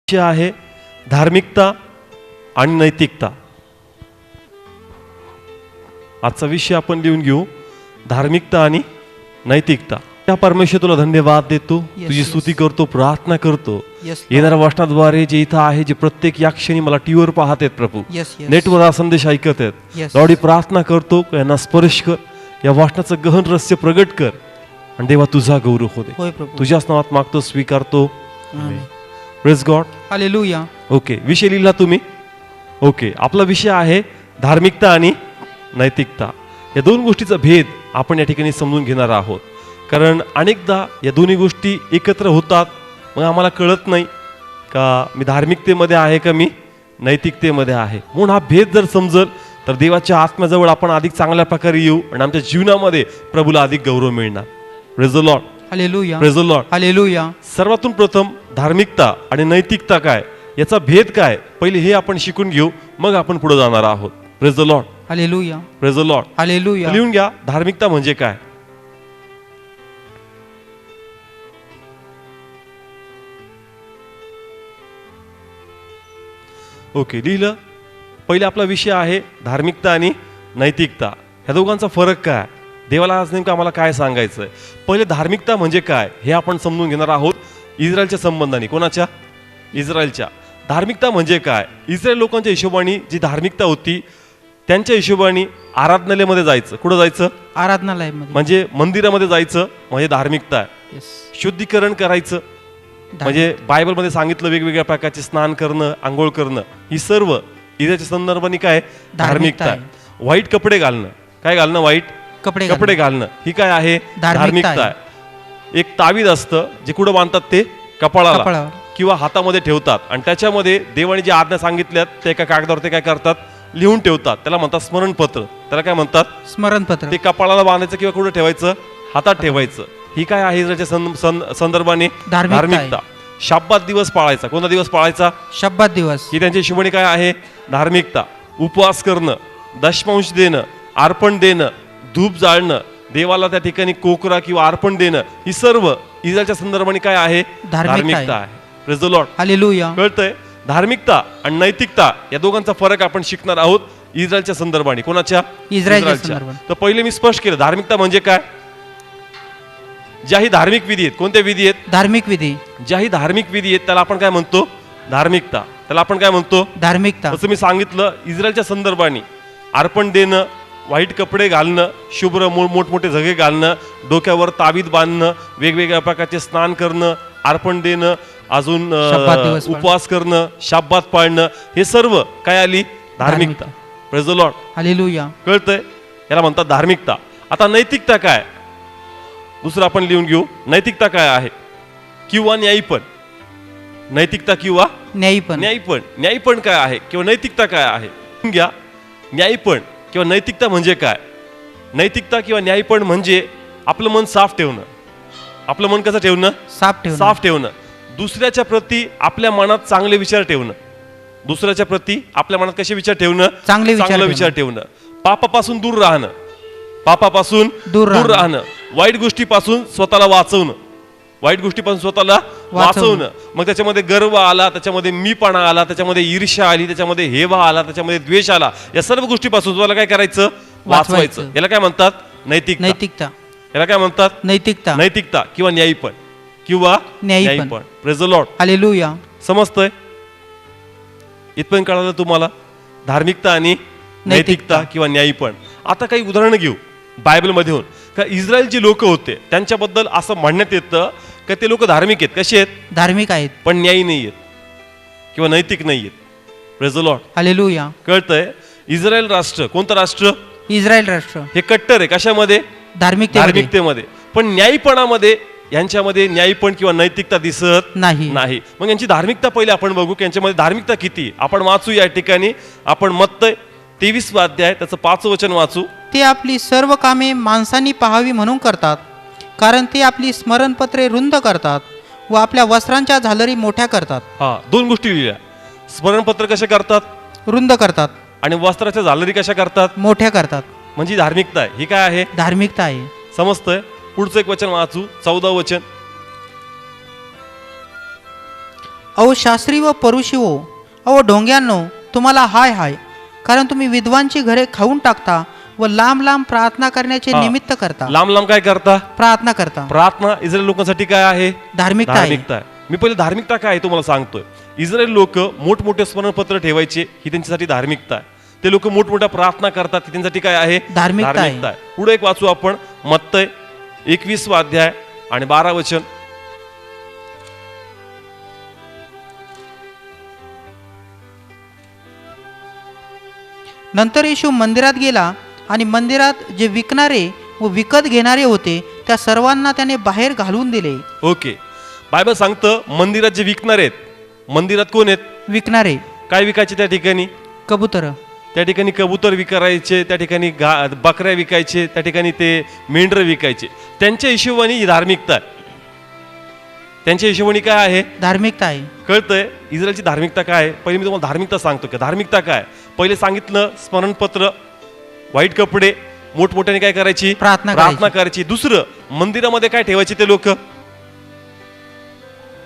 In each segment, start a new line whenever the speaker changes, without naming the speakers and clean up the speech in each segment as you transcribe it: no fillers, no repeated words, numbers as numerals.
विषय आहे धार्मिकता आणि नैतिकता. आजचा विषय आपण लिहून घेऊ, धार्मिकता आणि नैतिकता. त्या परमेश्वर तुला धन्यवाद देतो, तुझी स्तुती करतो, प्रार्थना करतो. येणाऱ्या वचनाद्वारे जे इथं आहे, जे प्रत्येक या क्षणी मला टीव्हीवर पाहत आहेत प्रभू, नेटवर हा संदेश ऐकत आहेत, लॉर्ड प्रार्थना करतो यांना स्पर्श कर, या वचनाचं गहन रहस्य प्रगट कर आणि देवा तुझा गौरव हो दे. तुझ्याच नावात मागतो, स्वीकारतो. Praise God.
हालेलुया.
ओके, विषय लिहिला तुम्ही? ओके, आपला विषय आहे धार्मिकता आणि नैतिकता. या दोन गोष्टीचा भेद आपण या ठिकाणी समजून घेणार आहोत. कारण अनेकदा या दोन्ही गोष्टी एकत्र होतात, मग आम्हाला कळत नाही का मी धार्मिकतेमध्ये आहे का मी नैतिकतेमध्ये आहे. म्हणून हा भेद जर समजल तर देवाच्या आत्म्याजवळ आपण अधिक चांगल्या प्रकारे येऊ आणि आमच्या जीवनामध्ये प्रभूला अधिक गौरव मिळणार. Praise the lord.
Hallelujah.
Praise the lord.
Hallelujah.
सर्वातून प्रथम धार्मिकता आणि नैतिकता काय, याचा भेद काय, पहिले हे आपण शिकून घेऊ, मग आपण पुढे जाणार आहोत. Praise the lord.
Hallelujah.
Praise the lord.
Hallelujah.
लिहून घ्या, धार्मिकता म्हणजे काय. ओके, लिहिलं. पहिले आपला विषय आहे धार्मिकता आणि नैतिकता. ह्या दोघांचा फरक काय, देवाला आज नेमकं आम्हाला काय सांगायचंय. पहिले धार्मिकता म्हणजे काय हे आपण समजून घेणार आहोत इस्रायलच्या संबंधाने. कोणाच्या? इस्रायलच्या. धार्मिकता म्हणजे काय, इस्रायल लोकांच्या हिशोबाने जी धार्मिकता होती, त्यांच्या हिशोबाने आराधनालयामध्ये जायचं. कुठं जायचं?
आराधनालयामध्ये,
म्हणजे मंदिरामध्ये जायचं, म्हणजे धार्मिकता आहे. शुद्धीकरण करायचं, म्हणजे बायबलमध्ये सांगितलं वेगवेगळ्या प्रकारचे स्नान करणं, आंघोळ करणं, ही सर्व इस्रायलच्या संदर्भाने काय धार्मिकता आहे. वाईट कपडे घालणं, काय घालणं? वाईट कपडे घालणं, ही काय आहे? धार्मिकता आहे. एक तावीज असतं जे कुठं बांधतात, ते कपाळाला किंवा हातामध्ये ठेवतात, आणि त्याच्यामध्ये देवाने जे आज्ञा सांगितल्यात ते एका कागदावर ते काय करतात, लिहून ठेवतात. त्याला म्हणतात स्मरणपत्र. त्याला काय म्हणतात? स्मरणपत्र. ते कपाळाला बांधायचं किंवा कुठं ठेवायचं? हातात ठेवायचं. ही काय आहे इस्रायलच्या संदर्भाने धार्मिकता. शब्बात दिवस पाळायचा. कोणता दिवस पाळायचा? शब्बात दिवस. ही त्यांच्या हिशोबाने काय आहे? धार्मिकता. उपवास करणं, दशमांश देणं, अर्पण देणं, धूप जाळणं, देवाला त्या ठिकाणी कोकरा किंवा अर्पण देणं, ही सर्व इस्रायलच्या संदर्भाने काय आहे? धार्मिकता आहे. Praise the lord.
हालेलुया.
कळतंय? धार्मिकता आणि नैतिकता या दोघांचा फरक आपण शिकणार आहोत इस्रायलच्या संदर्भाने. कोणाच्या? इस्रायलच्या. तर पहिले मी स्पष्ट केलं, धार्मिकता म्हणजे काय. ज्याही धार्मिक विधी आहेत, कोणत्या विधी आहेत? धार्मिक विधी. ज्याही धार्मिक विधी आहेत त्याला आपण काय म्हणतो? धार्मिकता. त्याला आपण काय म्हणतो? धार्मिकता. जसं मी सांगितलं, इस्रायलच्या संदर्भाने अर्पण देणं, वाईट कपडे घालणं, शुभ्र मोठमोठे झगे घालणं, डोक्यावर तावीज बांधणं, वेगवेगळ्या प्रकारचे स्नान करणं, अर्पण देणं, अजून उपवास करणं, शब्बात पाळणं, हे सर्व काय आली? धार्मिकता. Praise the lord.
हालेलुया.
कळतंय? याला म्हणतात धार्मिकता. आता नैतिकता काय, दुसरं आपण लिहून घेऊ. नैतिकता काय आहे? किंवा न्यायीपण. नैतिकता किंवा न्यायीपण. न्यायीपण काय आहे किंवा नैतिकता काय आहे? घ्या, न्यायीपण किंवा नैतिकता म्हणजे काय. नैतिकता किंवा न्यायीपण म्हणजे आपलं मन साफ ठेवणं. आपलं मन कसं ठेवणं? साफ ठेवणं. दुसऱ्याच्या प्रती आपल्या मनात चांगले विचार ठेवणं. दुसऱ्याच्या प्रती आपल्या मनात कसे विचार ठेवणं? चांगले विचार ठेवणं. पापापासून दूर राहणं. पापापासून दूर राहणं. वाईट गोष्टीपासून स्वतःला वाचवणं. वाईट गोष्टीपासून स्वतःला वाचवणं. मग त्याच्यामध्ये गर्व आला, त्याच्यामध्ये मीपणा आला, त्याच्यामध्ये ईर्ष्या आली, त्याच्यामध्ये हेवा आला, त्याच्यामध्ये द्वेष आला, या सर्व गोष्टीपासून स्वतःला काय करायचं? वाचवायचं. याला काय म्हणतात? नैतिकता. याला काय म्हणतात? नैतिकता किंवा न्यायीपण. किंवा न्यायीपण. Praise the lord.
हालेलुया.
समजतंय? इथपर्यंत कळालं तुम्हाला धार्मिकता आणि नैतिकता किंवा न्यायीपण. आता काही उदाहरणं घेऊ बायबलमध्ये होऊन. का इस्रायलची लोक होते, त्यांच्याबद्दल असं म्हणण्यात येतं का ते लोक धार्मिक आहेत. कसे आहेत? धार्मिक आहेत, पण न्यायी नाही आहेत किंवा नैतिक नाही आहेत. Praise the lord.
हालेलुया.
कळतंय? इस्रायल राष्ट्र, कोणतं राष्ट्र?
इस्रायल राष्ट्र. हे
कट्टर आहे. कशामध्ये? धार्मिकतेमध्ये. पण न्यायीपणामध्ये यांच्यामध्ये न्यायीपण किंवा नैतिकता दिसत नाही. मग यांची धार्मिकता पहिले आपण बघू की यांच्यामध्ये धार्मिकता किती. आपण वाचू या ठिकाणी. आपण मत्तय 23 अध्याय त्याचं 5 वचन वाचू.
ते आपली सर्व कामे माणसांनी पाहावी म्हणून करतात, कारण ते आपली स्मरणपत्रे रुंद करतात व आपल्या वस्त्रांच्या झालरी मोठ्या करतात.
हा, दोन गोष्टी लिहिल्या. स्मरणपत्र कशा करतात? रुंद करतात. आणि वस्त्राच्या झालरी कशा करतात? मोठ्या करतात. म्हणजे धार्मिकता आहे. ही काय आहे? धार्मिकता आहे. समजतंय? पुढचं एक वचन वाचू, 14 वचन.
अहो शास्त्री व परुषी हो, अहो ढोंग्यांनो, तुम्हाला हाय हाय, कारण तुम्ही विद्वांची घरे खाऊन टाकता व लांब लांब प्रार्थना करण्याचे
हा.
निमित्त करता.
लांब लांब काय करता?
प्रार्थना करता.
प्रार्थना इस्रायल लोकांसाठी काय आहे?
धार्मिकता आहे.
धार्मिकता आहे. मी पहिले धार्मिकता काय आहे तुम्हाला सांगतोय. इस्रायल लोक मोठमोठे स्मरणपत्र ठेवायचे, ही त्यांच्यासाठी धार्मिकता आहे. ते लोक मोठमोठ्या प्रार्थना करतात, ही त्यांच्यासाठी काय आहे?
धार्मिकता आहे.
पुढे एक वाचू आपण, मत्तय 21 अध्याय आणि 12 वचन.
नंतर येशू मंदिरात गेला आणि मंदिरात जे विकणारे व विकत घेणारे होते त्या सर्वांना त्याने बाहेर घालून दिले.
ओके, बायबल सांगतं मंदिरात जे विकणारे आहेत, मंदिरात कोण आहेत?
विकणारे.
काय विकायचे त्या ठिकाणी?
कबूतर.
त्या ठिकाणी कबूतर विकायचे, त्या ठिकाणी बकऱ्या विकायचे, त्या ठिकाणी ते मेंढर विकायचे. त्यांच्या हिशोबाने ही धार्मिकता आहे. त्यांच्या हिशोबाने काय आहे?
धार्मिकता आहे.
कळतंय इस्रायलची धार्मिकता काय आहे? पहिले मी तुम्हाला धार्मिकता सांगतो की धार्मिकता काय. पहिले सांगितलं स्मरणपत्र, व्हाईट कपडे, मोठमोठ्याने काय करायची?
प्रार्थना
करायची. दुसरं, मंदिरामध्ये काय ठेवायचे ते लोक?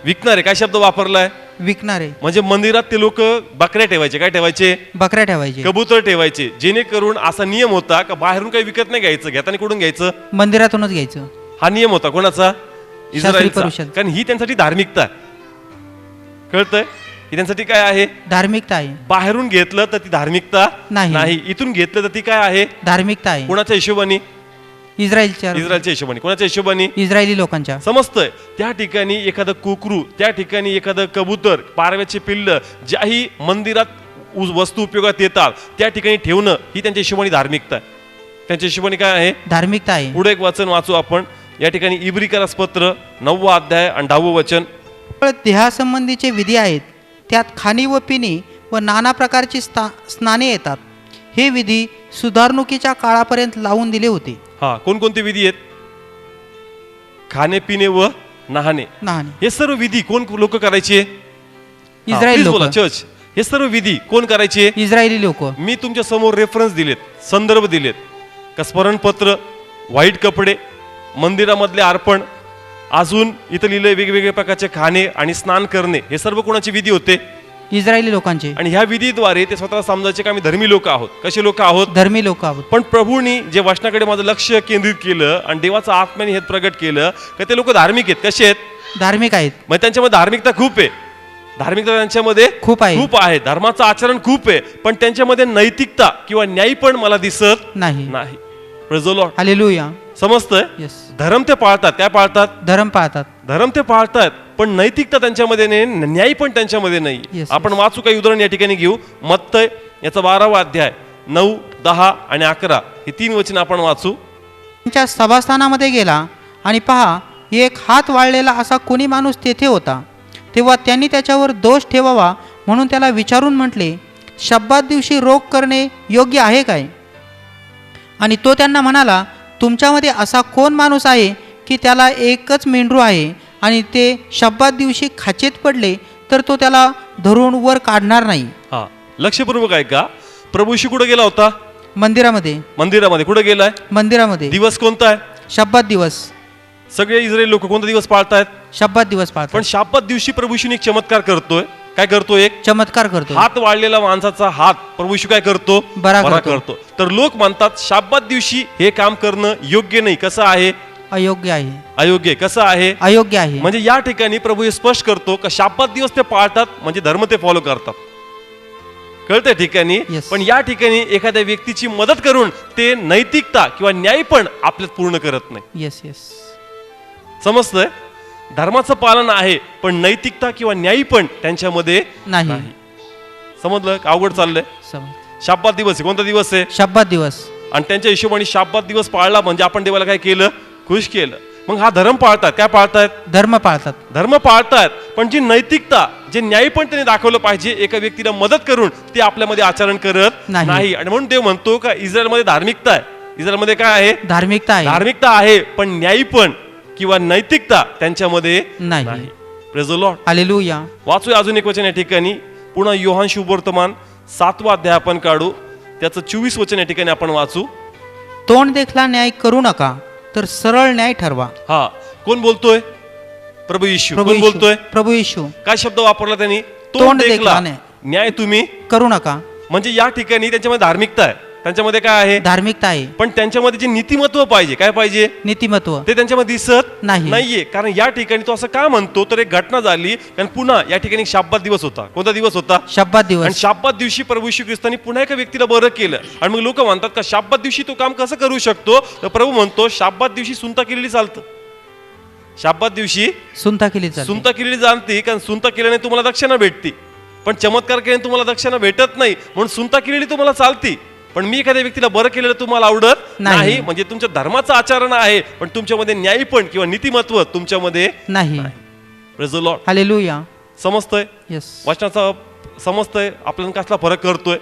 विकणारे. काय शब्द वापरलाय?
विकणारे.
म्हणजे मंदिरात ते लोक बकऱ्या ठेवायचे. काय ठेवायचे?
बकऱ्या ठेवायचे.
कबूतर ठेवायचे. जेणेकरून असा नियम होता का बाहेरून काही विकत नाही घ्यायचं, घेताना कुठून घ्यायचं?
मंदिरातूनच घ्यायचं.
हा नियम होता. कोणाचा? इस्रायलचा.
परिषद.
कारण ही त्यांच्यासाठी धार्मिकता आहे. कळतंय? ही त्यांच्यासाठी काय आहे?
धार्मिकता आहे.
बाहेरून घेतलं तर ती धार्मिकता नाही, इथून घेतलं तर ती काय आहे?
धार्मिकता आहे.
कोणाच्या हिशोबाने?
इस्रायलच्या
हिशोबाने. कोणाच्या हिशोबाने?
इस्रायली लोकांच्या.
समजतंय? त्या ठिकाणी एखादं कोकरू, त्या ठिकाणी एखादं कबूतर, पारव्याचे पिल्ल, ज्याही मंदिरात वस्तू उपयोगात येतात त्या ठिकाणी ठेवणं, ही त्यांच्या हिशोबाने धार्मिकता आहे. त्यांच्या हिशोबाने काय आहे?
धार्मिकता आहे.
पुढे एक वचन वाचू आपण या ठिकाणी, इब्रिकरास पत्र 9 अध्याय आणि 10 वचन.
देहासंबंधीचे विधी आहेत, त्यात खाणी व पिणी व नाना प्रकारची स्नाने येतात. हे विधी सुधारणुकीच्या काळापर्यंत लावून दिले होते.
हा, कोणकोणते विधी आहेत? खाणे पिणे व नाहणे. हे सर्व विधी कोण लोक करायचे?
इस्रायल लोक.
चर्च, हे सर्व विधी कोण करायचे?
इस्रायली लोक.
मी तुमच्या समोर रेफरन्स दिलेत, संदर्भ दिलेत का स्मरणपत्र, व्हाईट कपडे, मंदिरामधले अर्पण, अजून इथं लिहिले वेगवेगळ्या प्रकारचे खाणे आणि स्नान करणे, हे सर्व कोणाचे विधी होते?
इस्रायली लोकांचे.
आणि ह्या विधीद्वारे ते स्वतःला समजायचे का आम्ही धर्मी लोक आहोत. कसे लोक आहोत?
धर्मी लोक आहोत.
पण प्रभूंनी जे वचनाकडे माझं लक्ष केंद्रित केलं आणि देवाचा आत्म्याने हे प्रगट केलं का ते लोक धार्मिक आहेत. कसे आहेत?
धार्मिक आहेत.
मग त्यांच्यामध्ये धार्मिकता खूप आहे. धार्मिकता त्यांच्यामध्ये खूप आहे. धर्माचं आचरण खूप आहे, पण त्यांच्यामध्ये नैतिकता किंवा न्याय पण मला दिसत नाही. Praise the lord.
हालेलुया.
समजतंय? धर्म ते पाळतात. काय पाळतात? धर्म ते पाळतात, पण नैतिकता त्यांच्यामध्ये नाही, न्याय पण त्यांच्यामध्ये नाही. आपण वाचू काही उदाहरण या ठिकाणी घेऊ. मत्तय याचा 12वा अध्याय 9, 10 आणि 11 ही 3 वचन आपण वाचू.
त्यांच्या सभास्थानामध्ये गेला आणि पहा, एक हात वाळलेला असा कोणी माणूस तेथे होता. तेव्हा त्यांनी त्याच्यावर दोष ठेवावा म्हणून त्याला विचारून म्हटले, शब्बात दिवशी रोग करणे योग्य आहे काय? आणि तो त्यांना म्हणाला, तुमच्यामध्ये असा कोण माणूस आहे की त्याला एकच मेंढरू आहे आणि ते शब्बात दिवशी खाचेत पडले तर तो त्याला धरून वर काढणार नाही?
हा, लक्षपूर्वक आहे का? प्रभू येशू कुठे गेला होता?
मंदिरामध्ये.
कुठे गेलाय?
मंदिरामध्ये.
दिवस कोणता आहे?
शब्बात दिवस.
सगळे इस्रायल लोक कोणता दिवस पाळतायत?
शब्बात दिवस पाळतात.
पण शब्बात दिवशी प्रभू येशूने एक चमत्कार करतोय. काय करतो? एक
चमत्कार करतो.
हात वाळलेला माणसाचा हात प्रभू येशू काय करतो?
बरा करतो.
तर लोक म्हणतात शब्बात दिवशी हे काम करणं योग्य नाही. कसं आहे?
अयोग्य आहे.
अयोग्य. कसं आहे?
अयोग्य आहे.
म्हणजे या ठिकाणी प्रभू हे स्पष्ट करतो का शब्बात दिवस ते पाळतात म्हणजे धर्म ते फॉलो करतात. कळतंय ठिकाणी? पण या ठिकाणी एखाद्या व्यक्तीची मदत करून ते नैतिकता किंवा न्याय पण आपल्यात पूर्ण करत नाही.
Yes yes.
समजतंय? धर्माचं पालन आहे पण नैतिकता किंवा न्याय पण त्यांच्यामध्ये नाही. समजलं? अवघड चाललंय. शब्बात दिवस आहे. कोणता दिवस आहे?
शब्बात दिवस.
आणि त्यांच्या हिशोबाने शब्बात दिवस पाळला म्हणजे आपण देवाला काय केलं? खुश केलं. मग हा धर्म पाळतात. काय पाळतायत?
धर्म पाळतात.
पण जी नैतिकता, जे न्याय पण त्यांनी दाखवलं पाहिजे एका व्यक्तीला मदत करून, ते आपल्यामध्ये आचरण करत नाही. आणि म्हणून देव म्हणतो का इस्रायलमध्ये धार्मिकता आहे. इस्रायलमध्ये काय आहे? धार्मिकता आहे पण न्याय पण किंवा नैतिकता त्यांच्यामध्ये नाही. Praise the lord.
हालेलुया.
वाचूया अजून एक वचन या ठिकाणी. पुन्हा योहान शुभवर्तमान 7वा अध्याय आपण काढू. त्याचं 24 वचन या ठिकाणी आपण वाचू.
तोंड देखला न्याय करू नका, तर सरळ न्याय ठरवा.
हा, कोण बोलतोय? प्रभू येशू.
प्रभू
कोण
येशू.
बोलतोय?
प्रभू येशू.
काय शब्द वापरला त्यांनी?
तोंड देखला नाही.
न्याय तुम्ही
करू नका.
म्हणजे या ठिकाणी त्यांच्यामध्ये धार्मिकता आहे, त्यांच्यामध्ये काय आहे?
धार्मिकता आहे,
पण त्यांच्यामध्ये जे नीतिमत्व पाहिजे, काय पाहिजे?
नीतिमत्व
ते त्यांच्यामध्ये दिसत
नाही.
नाहीये. कारण या ठिकाणी तो असं का म्हणतो, तर एक घटना झाली. कारण पुन्हा या ठिकाणी शाब्बात दिवस होता. कोणता दिवस होता?
शब्बात
आणि
दिवस.
शाब्बात दिवशी प्रभू येशू ख्रिस्तानी पुन्हा एका व्यक्तीला बरं केलं. आणि मग लोक म्हणतात का शाब्बात दिवशी तो काम कसं करू शकतो? तर प्रभू म्हणतो शाब्बात दिवशी सुनता केलेली चालतं. शाब्बात दिवशी
सुनता केली चालते.
सुनता केलेली जाणते, कारण सुनता केल्याने तुम्हाला दक्षिणा भेटते, पण चमत्कार केल्याने तुम्हाला दक्षिणा भेटत नाही. म्हणून सुनता केलेली तुम्हाला चालते, पण मी एखाद्या व्यक्तीला बरं केलेलं तुम्हाला आवडत नाही. म्हणजे तुमच्या धर्माचं आचरण आहे, पण तुमच्यामध्ये न्यायपण किंवा नीतिमत्व तुमच्यामध्ये
नाही.
Praise the lord.
हालेलुया.
समजतंय?
यस.
वचनाचा समजतंय आपल्याला कसला फरक करतोय?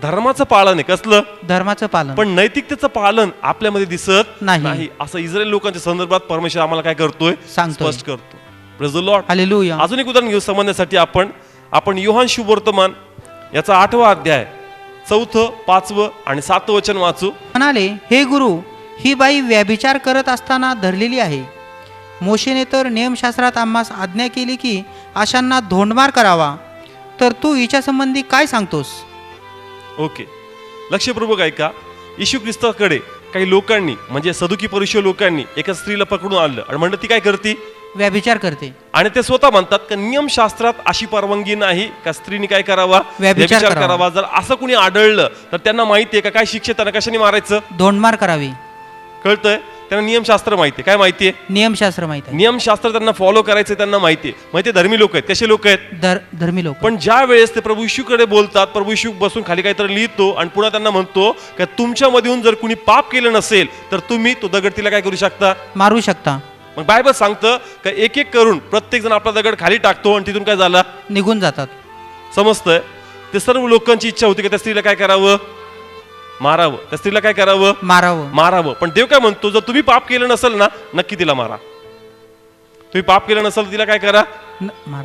धर्माचं पालन आहे कसलं?
धर्माचं पालन.
पण नैतिकतेचं पालन आपल्यामध्ये दिसत
नाही.
नाही. असं इस्रायल लोकांच्या संदर्भात परमेश्वर आम्हाला काय करतोय?
सांगतोय.
स्पष्ट करतो. Praise the lord.
हालेलुया.
अजून एक उदाहरण घेऊ समजण्यासाठी. आपण योहान शुभवर्तमान याचा 8वा अध्याय 4, 5 आणि 7 वचन वाचू.
म्हणाले, हे गुरु, ही बाई व्यभिचार करत असताना धरलेली आहे. मोशेने तर नियमशास्त्रात आम्हास आज्ञा केली की अशांना धोंडमार करावा, तर तू हिच्या संबंधी काय सांगतोस?
ओके, लक्षपूर्वक ऐका. येशू ख्रिस्ताकडे काही लोकांनी, म्हणजे सदुकी परीक्षीय लोकांनी एका स्त्रीला पकडून आणलं आणि म्हणलं ती काय करते?
व्यभिचार करते.
आणि ते स्वतः म्हणतात की नियमशास्त्रात अशी परवानगी नाही का स्त्रीने काय करावा? व्यभिचार करावा. जर असं कुणी आढळलं तर त्यांना माहिती आहे का काय शिक्षा? त्यांना कशाने मारायचं?
धोंडमार करावी.
कळतंय? त्यांना नियमशास्त्र माहिती आहे. काय माहितीये?
नियमशास्त्र माहिती आहे.
नियमशास्त्र त्यांना फॉलो करायचं त्यांना माहिती आहे. माहिती धर्मी लोक आहेत. कसे लोक आहेत?
धर्मी लोक.
पण ज्या वेळेस ते प्रभू येशूकडे बोलतात, प्रभू येशू बसून खाली काहीतरी लिहितो आणि पुन्हा त्यांना म्हणतो की तुमच्यामधून जर कुणी पाप केलं नसेल तर तुम्ही तो दगड तिला काय करू शकता?
मारू शकता.
मग बायबल सांगतं का एक एक करून प्रत्येक जण आपला दगड खाली टाकतो आणि तिथून काय झाला?
निघून जातात.
समजतंय? ते सर्व लोकांची इच्छा होती की त्या स्त्रीला काय करावं? मारावं. त्या स्त्रीला काय करावं? मारावं. पण देव काय म्हणतो, जर तुम्ही पाप केलं नसेल ना, नक्की तिला मारा. तुम्ही पाप केलं नसेल तिला काय करा?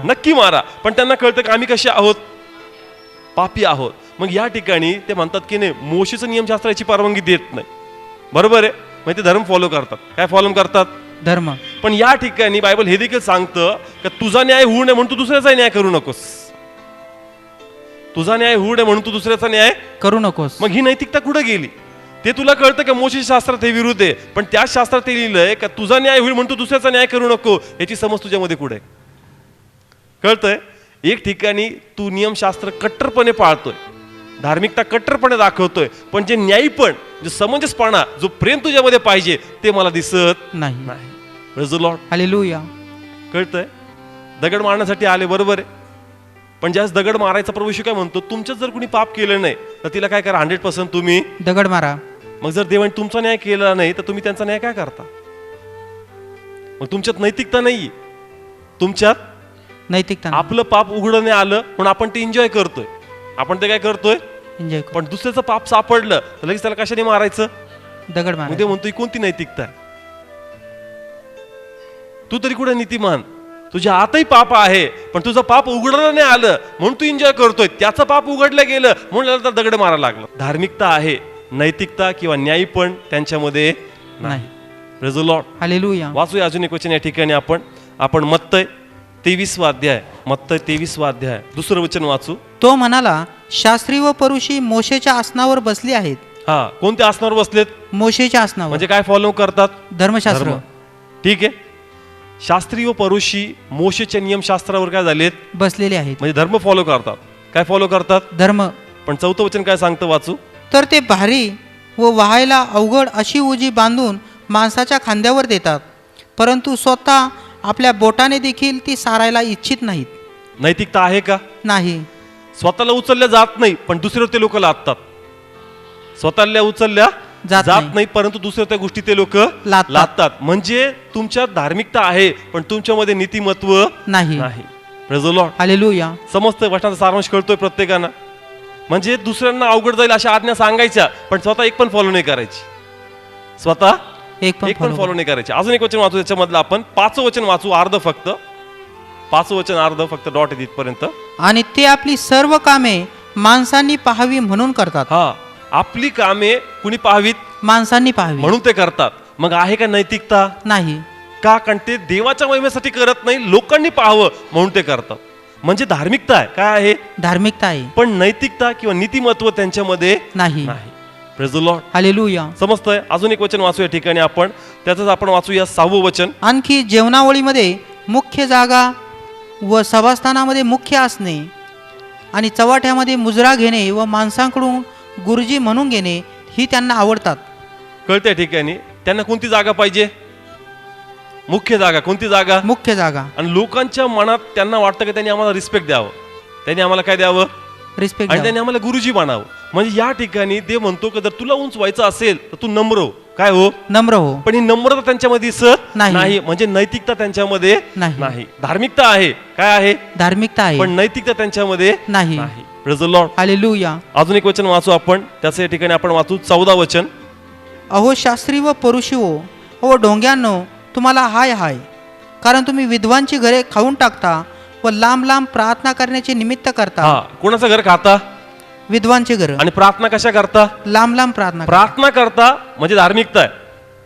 नक्की मारा. पण त्यांना कळतं की आम्ही कसे आहोत? पापी आहोत. मग या ठिकाणी ते म्हणतात की नाही, मोशेचं नियमशास्त्राची परवानगी देत नाही. बरोबर आहे? मग ते धर्म फॉलो करतात. काय फॉलो करतात?
धर्म.
पण या ठिकाणी बायबल हे देखील सांगतं की तुझा न्याय होऊ नये म्हणून तू दुसऱ्याचा न्याय करू नकोस. तुझा न्याय होऊ नये म्हणून तू दुसऱ्याचा न्याय
करू नकोस.
मग ही नैतिकता कुठे गेली? ते तुला कळतं का मोशे शास्त्रात हे विरुद्ध आहे, पण त्याच शास्त्रात ते लिहिलंय का तुझा न्याय होईल म्हणून तू दुसऱ्याचा न्याय करू नको. याची समज तुझ्यामध्ये कुठे? कळतंय? एक ठिकाणी तू नियमशास्त्र कट्टरपणे पाळतोय, धार्मिकता कट्टरपणे दाखवतोय, पण जे न्यायपण, जो समंजसपणा, जो प्रेम तुझ्यामध्ये पाहिजे ते मला दिसत
नाही.
Praise the lord.
हालेलुया.
कळतंय? दगड मारण्यासाठी आले, बरोबर आहे, पण ज्यास दगड मारायचा प्रभू येशू काय म्हणतो, तुमच्यात जर कुणी पाप केलं नाही तर तिला काय करा? 100% तुम्ही
दगड मारा.
मग जर देवाने तुमचा न्याय केला नाही तर तुम्ही त्यांचा न्याय काय करता? मग तुमच्यात नैतिकता नाही. तुमच्यात
नैतिकता.
आपलं पाप उघडणे आलं म्हणून आपण ते एन्जॉय करतोय. आपण ते काय करतोय?
एन्जॉय.
पण दुसऱ्याचं पाप सापडलं तर लगेच त्याला कशाने मारायचं?
दगड मारा.
मग ते म्हणतोय कोणती नैतिकता? तू तरी कुठे नीतिमान? तुझ्या आतही पाप आहे, पण तुझं पाप उघडलं नाही आलं म्हणून तू एन्जॉय करतोय. त्याचं पाप उघडलं गेलं म्हणून त्याला दगड मारायला लागलं. धार्मिकता आहे, नैतिकता किंवा न्याय पण त्यांच्यामध्ये नाही. Praise the lord.
हालेलुया.
वाचूया अजून एक वचन या ठिकाणी. आपण मत्तय 23वा अध्याय, मत्तय 23वा अध्याय 2रं वचन वाचू.
तो म्हणाला, शास्त्री व परुषी मोशेच्या आसनावर बसली आहेत.
हा, कोणत्या आसनावर बसलेत?
मोशेच्या आसनावर.
म्हणजे काय फॉलो करतात?
धर्मशास्त्र.
ठीक आहे. शास्त्री व परुषी मोशेच्या नियमशास्त्रावर काय झालेत?
बसलेले आहेत.
म्हणजे धर्म फॉलो करतात. काय फॉलो करतात?
धर्म.
पण 4थं वचन काय सांगतं, वाचू.
तर ते भारी व वाहायला अवघड अशी उजी बांधून माणसाच्या खांद्यावर देतात, परंतु स्वतः आपल्या बोटाने देखील ती सारायला इच्छित नाहीत.
नैतिकता आहे का?
नाही.
स्वतःला उचलल्या जात नाही, पण दुसऱ्यावर ते लोक लादतात. स्वतःला उचलल्या जात नाही, परंतु दुसऱ्या त्या गोष्टी ते लोक लादतात. म्हणजे तुमच्यात धार्मिकता आहे, पण तुमच्यामध्ये नीतिमत्व
नाही.
Praise the lord.
हालेलुया.
समजतंय? वचनाचा सारांश कळतोय प्रत्येकानं? म्हणजे दुसऱ्यांना अवघड जाईल अशा आज्ञा सांगायच्या, पण स्वतः एक पण फॉलो नाही करायची. स्वतः एक पण फॉलो नाही करायची. अजून एक वचन वाचू त्याच्यामधलं. आपण 5वं वचन वाचू, अर्ध फक्त. 5वं वचन अर्ध फक्त, डॉट आहे तिथपर्यंत.
आणि ते आपली सर्व कामे माणसांनी पाहावी म्हणून करतात.
हा, आपली कामे कुणी पाहावीत?
माणसांनी पाहावी
म्हणून ते करतात. मग आहे का नैतिकता?
नाही.
का? कारण ते देवाच्या महिमेसाठी करत नाही, लोकांनी पाहावं म्हणून ते करतात. म्हणजे धार्मिकता आहे. काय आहे?
धार्मिकता आहे,
पण नैतिकता किंवा नीतिमत्व त्यांच्यामध्ये
नाही.
नाही. Praise the lord.
हालेलुया.
समजतंय? अजून एक वचन वाचू या ठिकाणी आपण, त्याचंच आपण वाचूया 6वं वचन.
आणखी जेवणावळीमध्ये मुख्य जागा व सभास्थानामध्ये मुख्य असणे आणि चव्हाट्यामध्ये मुजरा घेणे व माणसांकडून गुरुजी म्हणून घेणे ही त्यांना आवडतात.
कळत्या ठिकाणी त्यांना कोणती जागा पाहिजे? मुख्य जागा. कोणती जागा?
मुख्य जागा.
आणि लोकांच्या मनात त्यांना वाटतं की त्यांनी आम्हाला रिस्पेक्ट द्यावं, त्यांनी आम्हाला काय द्यावं?
रिस्पेक्ट.
आणि त्यांनी आम्हाला गुरुजी म्हणावं. म्हणजे या ठिकाणी देव म्हणतो की जर तुला उंच व्हायचं असेल तर तू नम्र हो. काय हो?
नम्र हो.
पण ही नम्रता त्यांच्यामध्ये दिसत
नाही.
नाही. म्हणजे नैतिकता त्यांच्यामध्ये
नाही.
नाही. धार्मिकता आहे. काय आहे?
धार्मिकता आहे,
पण नैतिकता त्यांच्यामध्ये
नाही.
नाही. Praise the lord.
हालेलुया.
अजून एक वचन वाचू आपण, त्याचं या ठिकाणी आपण वाचू 14 वचन.
अहो शास्त्री व परुषीओ, अहो ढोंग्यांनो, तुम्हाला हाय हाय, कारण तुम्ही विद्वांची घरे खाऊन टाकता व लांब लांब प्रार्थना करण्याचे निमित्त करता.
हा, कोणाचं घर खाता?
विद्वांची घर.
आणि प्रार्थना कशा करता?
लांब लांब प्रार्थना.
प्रार्थना करता म्हणजे धार्मिकता आहे.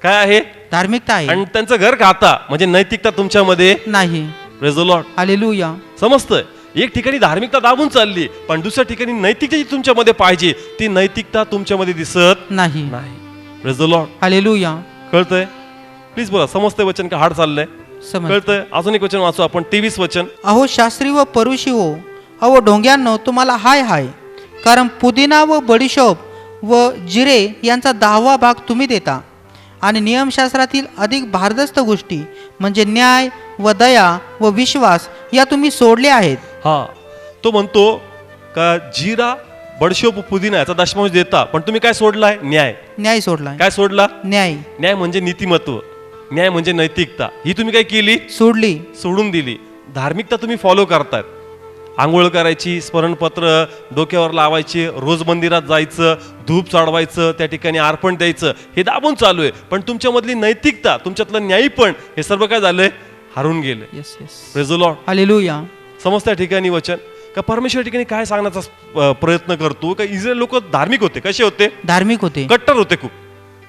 काय आहे?
धार्मिकता आहे,
आणि त्यांचं घर खाता म्हणजे नैतिकता तुमच्यामध्ये
नाही.
Praise the lord.
हालेलुया.
समजतंय? एक ठिकाणी धार्मिकता दाबून चालली, पण दुसऱ्या ठिकाणी नैतिकता जी तुमच्यामध्ये पाहिजे ती नैतिकता तुमच्यामध्ये दिसत
नाही.
नाही. Praise the lord.
हालेलुया.
कळतंय? प्लीज बोला. समजतंय वचन का हार्ड चाललंय?
समज.
कळतंय? अजून एक वचन वाचू आपण 23 वचन.
अहो शास्त्री व परुषीओ, अहो ढोंग्यांनो, तुम्हाला हाय हाय, कारण पुदिना व बडीशोप व जिरे यांचा 10वा भाग तुम्ही देता आणि नियमशास्त्रातील अधिक भारदस्त गोष्टी म्हणजे न्याय व दया व विश्वास या तुम्ही सोडले आहेत.
हा, तो म्हणतो का जिरा बडशोप पुदिना याचा दशमांश देता, पण तुम्ही काय सोडलाय? न्याय.
न्याय सोडला.
काय सोडला?
न्याय.
न्याय म्हणजे नीतिमत्व, न्याय म्हणजे नैतिकता, ही तुम्ही काय केली?
सोडली.
सोडून दिली. धार्मिकता तुम्ही फॉलो करतायत. आंघोळ करायची, स्मरणपत्र डोक्यावर लावायचे, रोज मंदिरात जायचं, धूप चढवायचं, त्या ठिकाणी अर्पण द्यायचं, हे दाबून चालू आहे. पण तुमच्यामधली नैतिकता, तुमच्यातलं न्यायपण, हे सर्व काय झालंय? हरून गेले.
Yes yes.
Praise the lord.
Hallelujah.
समजत्या ठिकाणी वचन का परमेश्वर ठिकाणी काय सांगण्याचा प्रयत्न करतो का इस्रायल लोक धार्मिक होते. कसे होते?
धार्मिक होते.
कट्टर होते. खूप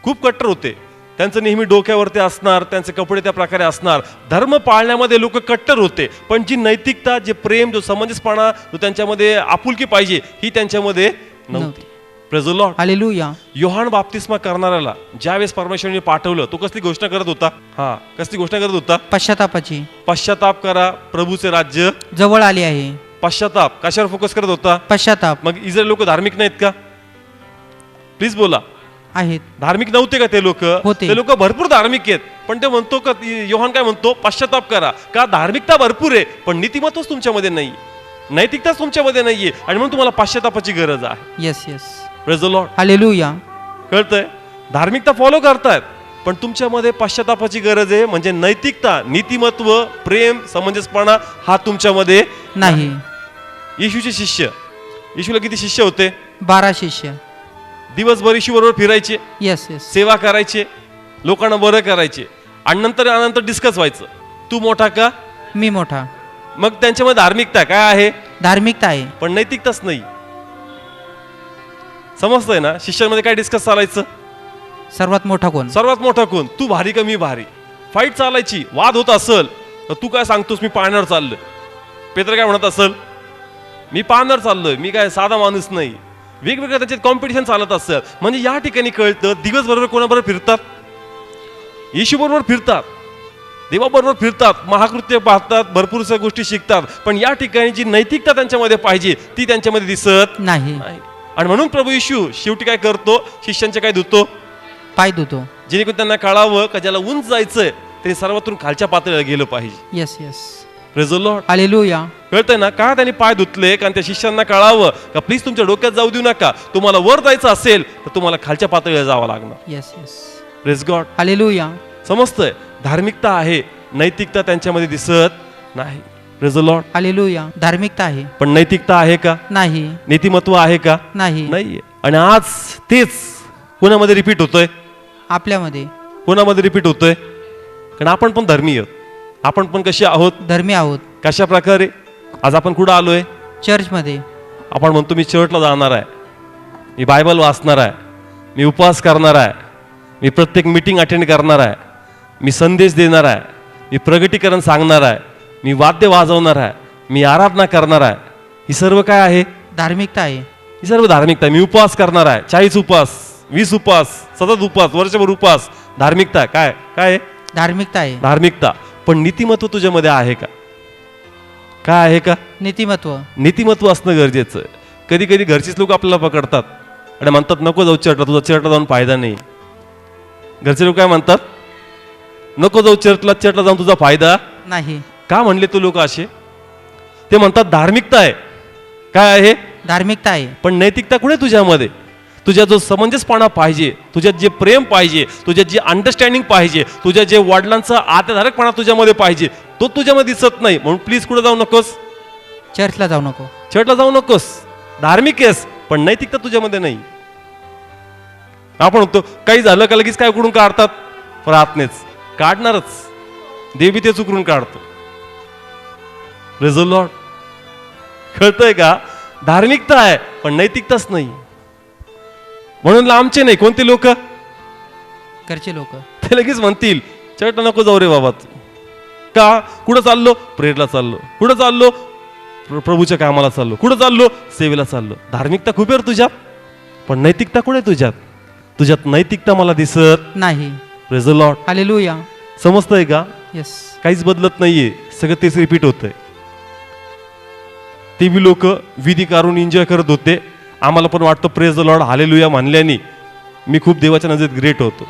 खूप कट्टर होते. त्यांचं नेहमी डोक्यावरती असणार, त्यांचे कपडे त्या प्रकारे असणार. धर्म पाळण्यामध्ये लोक कट्टर होते, पण जी नैतिकता, जे प्रेम, जो समंजसपणा, जो त्यांच्यामध्ये आपुलकी पाहिजे, ही त्यांच्यामध्ये नव्हती. Praise the lord.
Hallelujah.
Yohan बाप्तिस्मा करणाऱ्याला ज्यावेळेस परमेश्वराने पाठवलं, तो कसली घोषणा करत होता? हा, कसली घोषणा करत होता?
पश्चातापाची.
पश्चाताप करा, प्रभूचे राज्य
जवळ आले आहे.
पश्चाताप कशावर फोकस करत होता?
पश्चाताप.
मग इस्रायल लोक धार्मिक नाहीत का? प्लीज बोला.
आहेत.
धार्मिक नव्हते का ते लोक?
होते.
ते लोक भरपूर धार्मिक आहेत, पण ते म्हणतो का, योहान काय म्हणतो? पश्चाताप करा. का? धार्मिकता भरपूर आहे, पण नीतिमत्वच तुमच्यामध्ये नाही, नैतिकताच तुमच्यामध्ये नाहीये, आणि म्हणून तुम्हाला पश्चातापाची गरज आहे.
Yes yes.
Praise the lord.
Hallelujah.
कळतंय? धार्मिकता फॉलो करतायत, पण तुमच्यामध्ये पश्चातापाची गरज आहे. म्हणजे नैतिकता, नीतिमत्व, प्रेम, समंजसपणा हा तुमच्यामध्ये
नाही.
येशूचे शिष्य, येशूला किती शिष्य होते?
12 शिष्य.
दिवसभर येशू बरोबर फिरायचे,
येस येस.
सेवा करायचे, लोकांना बरं करायचे, आणि नंतर डिस्कस व्हायचं, तू मोठा का
मी मोठा.
मग त्यांच्यामध्ये धार्मिकता काय आहे?
धार्मिकता आहे,
पण नैतिकताच नाही. समजतंय ना? शिष्यांमध्ये काय डिस्कस चालायचं?
सर्वात मोठा कोण?
सर्वात मोठा कोण? तू भारी का मी भारी? फाईट चालायची, वाद होत असल तर तू काय सांगतोस मी पाण्यावर चाललोय. पेत्र काय म्हणत असल? मी पाण्यावर चाललोय, मी काय साधा माणूस नाही. वेगवेगळ्या त्याच्यात कॉम्पिटिशन चालत असेल. म्हणजे या ठिकाणी कळतं दिवसभर कोणाबरोबर फिरतात? येशू बरोबर फिरतात, देवाबरोबर फिरतात, महाकृत्य पाहतात, भरपूर गोष्टी शिकतात, पण या ठिकाणी जी नैतिकता त्यांच्यामध्ये पाहिजे ती त्यांच्यामध्ये दिसत
नाही.
आणि म्हणून प्रभू येशू शेवटी काय करतो? शिष्यांचे काय धुतो?
पाय धुतो.
जेणेकरून त्यांना कळावं का ज्याला उंच जायचंय ते सर्वातून खालच्या पातळीला गेलं पाहिजे.
Yes yes.
Praise the lord.
Hallelujah.
कळतंय ना? का त्यांनी पाय धुतले? कारण त्या शिष्यांना कळावं का प्लीज तुमच्या डोक्यात जाऊ देऊ नका, तुम्हाला वर जायचं असेल तर तुम्हाला खालच्या पातळीला जावं लागणार.
Yes yes.
Praise God.
Hallelujah.
समजतंय? धार्मिकता आहे, नैतिकता त्यांच्यामध्ये दिसत नाही. Praise the lord.
हालेलुया. धार्मिकता आहे,
पण नैतिकता आहे का?
नाही.
नीतिमत्व आहे का?
नाही.
नाहीये. आणि आज तेच कोणामध्ये रिपीट होतोय?
आपल्यामध्ये.
कोणामध्ये रिपीट होतोय? कारण आपण पण धर्मीय, आपण पण कसे आहोत?
धर्मी आहोत.
कशा प्रकारे? आज आपण कुठं आलोय?
चर्चमध्ये.
आपण म्हणतो मी चर्चला जाणार आहे, मी बायबल वाचणार आहे, मी उपवास करणार आहे, मी प्रत्येक मीटिंग अटेंड करणार आहे, मी संदेश देणार आहे, मी प्रगटीकरण सांगणार आहे, मी वाद्य वाजवणार आहे, मी आराधना करणार आहे, ही सर्व काय आहे?
धार्मिकता आहे.
ही सर्व धार्मिकता आहे. मी उपवास करणार आहे, 40 उपवास, 20 उपवास, सतत उपवास, वर्षभर उपवास. धार्मिकता काय काय आहे?
धार्मिकता आहे.
धार्मिकता. पण नीतिमत्व तुझ्यामध्ये आहे का? काय आहे का?
नीतिमत्व.
नीतिमत्व असणं गरजेचं आहे. कधी कधी घरचीच लोक आपल्याला पकडतात आणि म्हणतात नको जाऊ चर्चला, तुझा चर्चला जाऊन फायदा नाही. घरचे लोक काय म्हणतात? नको जाऊ चर्चला जाऊन तुझा फायदा
नाही.
का म्हणले तू लोक असे? ते म्हणतात धार्मिकता आहे. काय आहे?
धार्मिकता आहे.
पण नैतिकता कुठे तुझ्यामध्ये? तुझ्या जो समंजसपणा पाहिजे, तुझ्यात जे प्रेम पाहिजे, तुझ्यात जी अंडरस्टँडिंग पाहिजे, तुझ्या जे वडिलांचा आत्याधारकपणा तुझ्यामध्ये पाहिजे, तो तुझ्यामध्ये दिसत नाही. म्हणून प्लीज कुठे जाऊ नकोस?
चर्चला जाऊ नको.
चर्चला जाऊ नकोस. धार्मिक आहेस पण नैतिकता तुझ्यामध्ये नाही. आपण म्हणतो काही झालं का लगेच काय उकडून काढतात? प्रार्थनेच काढणारच. देवी तेच उकरून काढतो. Praise the Lord. कळतंय का? धार्मिकता आहे पण नैतिकताच नाही. म्हणून लांबचे नाही कोणते लोक?
घरचे लोक.
ते लगेच म्हणतील चर्चला नको जाऊ रे बाबा. का? कुठं चाललो? प्रेयरला चाललो. कुठं चाललो? प्रभूच्या कामाला चाललो. कुठं चाललो? सेवेला चाललो. धार्मिकता खूप आहे तुझ्यात पण नैतिकता कुठे तुझ्यात? तुझ्यात नैतिकता मला दिसत
नाही.
Praise the lord.
हालेलुया.
समजतंय का?
येस.
काहीच बदलत नाहीये, सगळं तेच रिपीट होतंय. ते बी लोक विधी करून एन्जॉय करत होते. आम्हाला पण वाटतं प्रेज द लॉर्ड हालेलुया म्हणल्याने मी खूप देवाच्या नजरेत ग्रेट होतो.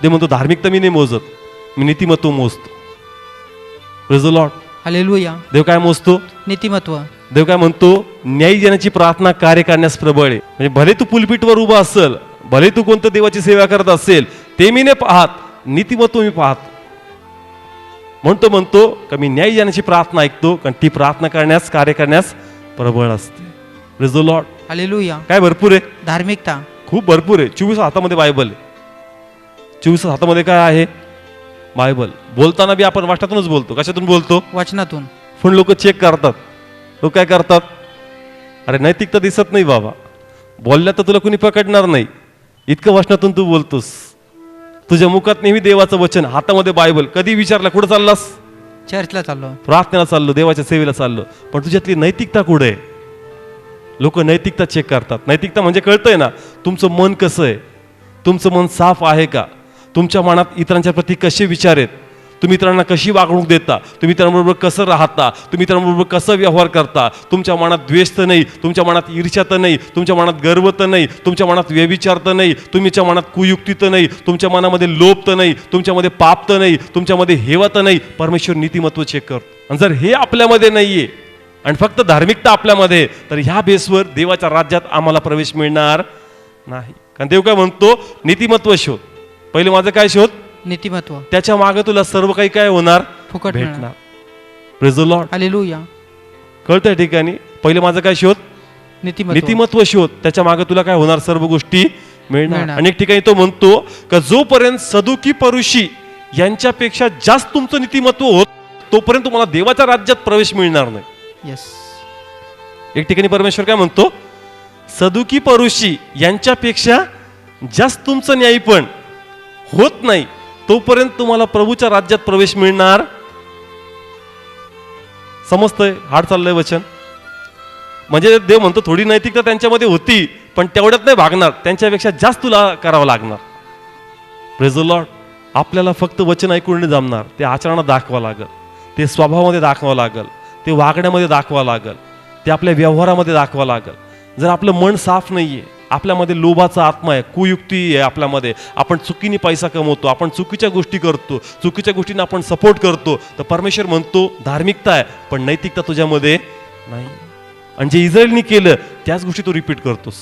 ते म्हणतो धार्मिकता मी नाही मोजत, मी नीतिमत्व मोजतो. Praise the lord.
हालेलुया.
देव काय मोजतो?
नीतिमत्व.
देव काय म्हणतो? न्यायी जनाची प्रार्थना कार्य करण्यास प्रबळ आहे. म्हणजे भले तू पुलपीटवर उभा असेल, भले तू कोणतं देवाची सेवा करत असेल, ते मी नाही पाहत, नीतिमत्व मी पाहतो. म्हणतो का मी न्यायी जनाची प्रार्थना ऐकतो, कारण ती प्रार्थना करण्यास कार्य करण्यास प्रबळ असते. Praise the lord.
हालेलुया.
काय भरपूर आहे?
धार्मिकता
खूप भरपूर आहे. 24 हातामध्ये बायबल आहे. 24 हातामध्ये काय आहे? बायबल. बोलताना बी आपण वाचनातूनच बोलतो. कशातून बोलतो?
वचनातून.
पण लोक चेक करतात. लोक काय करतात? अरे नैतिकता दिसत नाही बाबा, बोलल्या तर तुला कुणी पकडणार नाही, इतकं वचनातून तू बोलतोस. तुझ्या मुखात नेहमी देवाचं वचन, हातामध्ये बायबल. कधी विचारला कुठं चाललास?
चर्चला चाललो.
प्रार्थनेला चाललो, देवाच्या सेवेला चाललो. पण तुझ्यातली नैतिकता कुठे आहे? लोक नैतिकता चेक करतात. नैतिकता म्हणजे कळतंय ना, तुमचं मन कसं आहे, तुमचं मन साफ आहे का, तुमच्या मनात इतरांच्या प्रती कसे विचार आहेत, तुम्ही इतरांना कशी वागणूक देता, तुम्ही इतरांबरोबर कसं राहता, तुम्ही इतरांबरोबर कसं व्यवहार करता. तुमच्या मनात द्वेष तर नाही, तुमच्या मनात ईर्ष्या तर नाही, तुमच्या मनात गर्व तर नाही, तुमच्या मनात व्यभिचार तर नाही, तुमच्या मनात कुयुक्ती तर नाही, तुमच्या मनामध्ये लोभ तर नाही, तुमच्यामध्ये पाप तर नाही, तुमच्यामध्ये हेवा तर नाही. परमेश्वर नीतिमत्व चेक करतो. आणि जर हे आपल्यामध्ये नाहीये आणि फक्त धार्मिकता आपल्यामध्ये, तर ह्या बेसवर देवाच्या राज्यात आम्हाला प्रवेश मिळणार नाही. कारण देव काय म्हणतो? नीतिमत्व शोध. पहिले माझं काय शोध?
नीतिमत्व.
त्याच्या मागे तुला सर्व काही काय होणार?
फुकट
भेटणार. Praise the lord.
हालेलुया.
कळतंय ठिकाणी? पहिले माझं काय शोध? नीतिमत्व शोध. त्याच्या मागे तुला काय होणार? सर्व गोष्टी मिळणार. अनेक ठिकाणी तो म्हणतो का जोपर्यंत सदुकी परुषी यांच्यापेक्षा जास्त तुमचं नीतिमत्व होत, तोपर्यंत तुम्हाला देवाच्या राज्यात प्रवेश मिळणार नाही.
येस.
एक ठिकाणी परमेश्वर काय म्हणतो? सदुकी परुषी यांच्यापेक्षा जास्त तुमचं न्यायीपण होत नाही, तोपर्यंत तुम्हाला प्रभूच्या राज्यात प्रवेश मिळणार. समजतंय? हाड चाललंय वचन. म्हणजे देव म्हणतो थोडी नैतिकता त्यांच्यामध्ये होती, पण तेवढ्यात नाही भागणार, त्यांच्यापेक्षा जास्त तुला करावं लागणार. Praise the Lord. आपल्याला फक्त वचन ऐकून नाही जमणार, ते आचरणात दाखवावं लागल, ते स्वभावामध्ये दाखवावं लागल, ते वागण्यामध्ये दाखवावं लागल, ते आपल्या व्यवहारामध्ये दाखवावं लागल. जर आपलं मन साफ नाहीये, आपल्यामध्ये लोभाचा आत्मा आहे, कुयुक्ती आहे आपल्यामध्ये, आपण चुकीने पैसा कमवतो, आपण चुकीच्या गोष्टी करतो, चुकीच्या गोष्टींना आपण सपोर्ट करतो, तर परमेश्वर म्हणतो धार्मिकता आहे पण नैतिकता तुझ्यामध्ये नाही. आणि जे इस्रायलनी केलं त्याच गोष्टी तू रिपीट करतोस.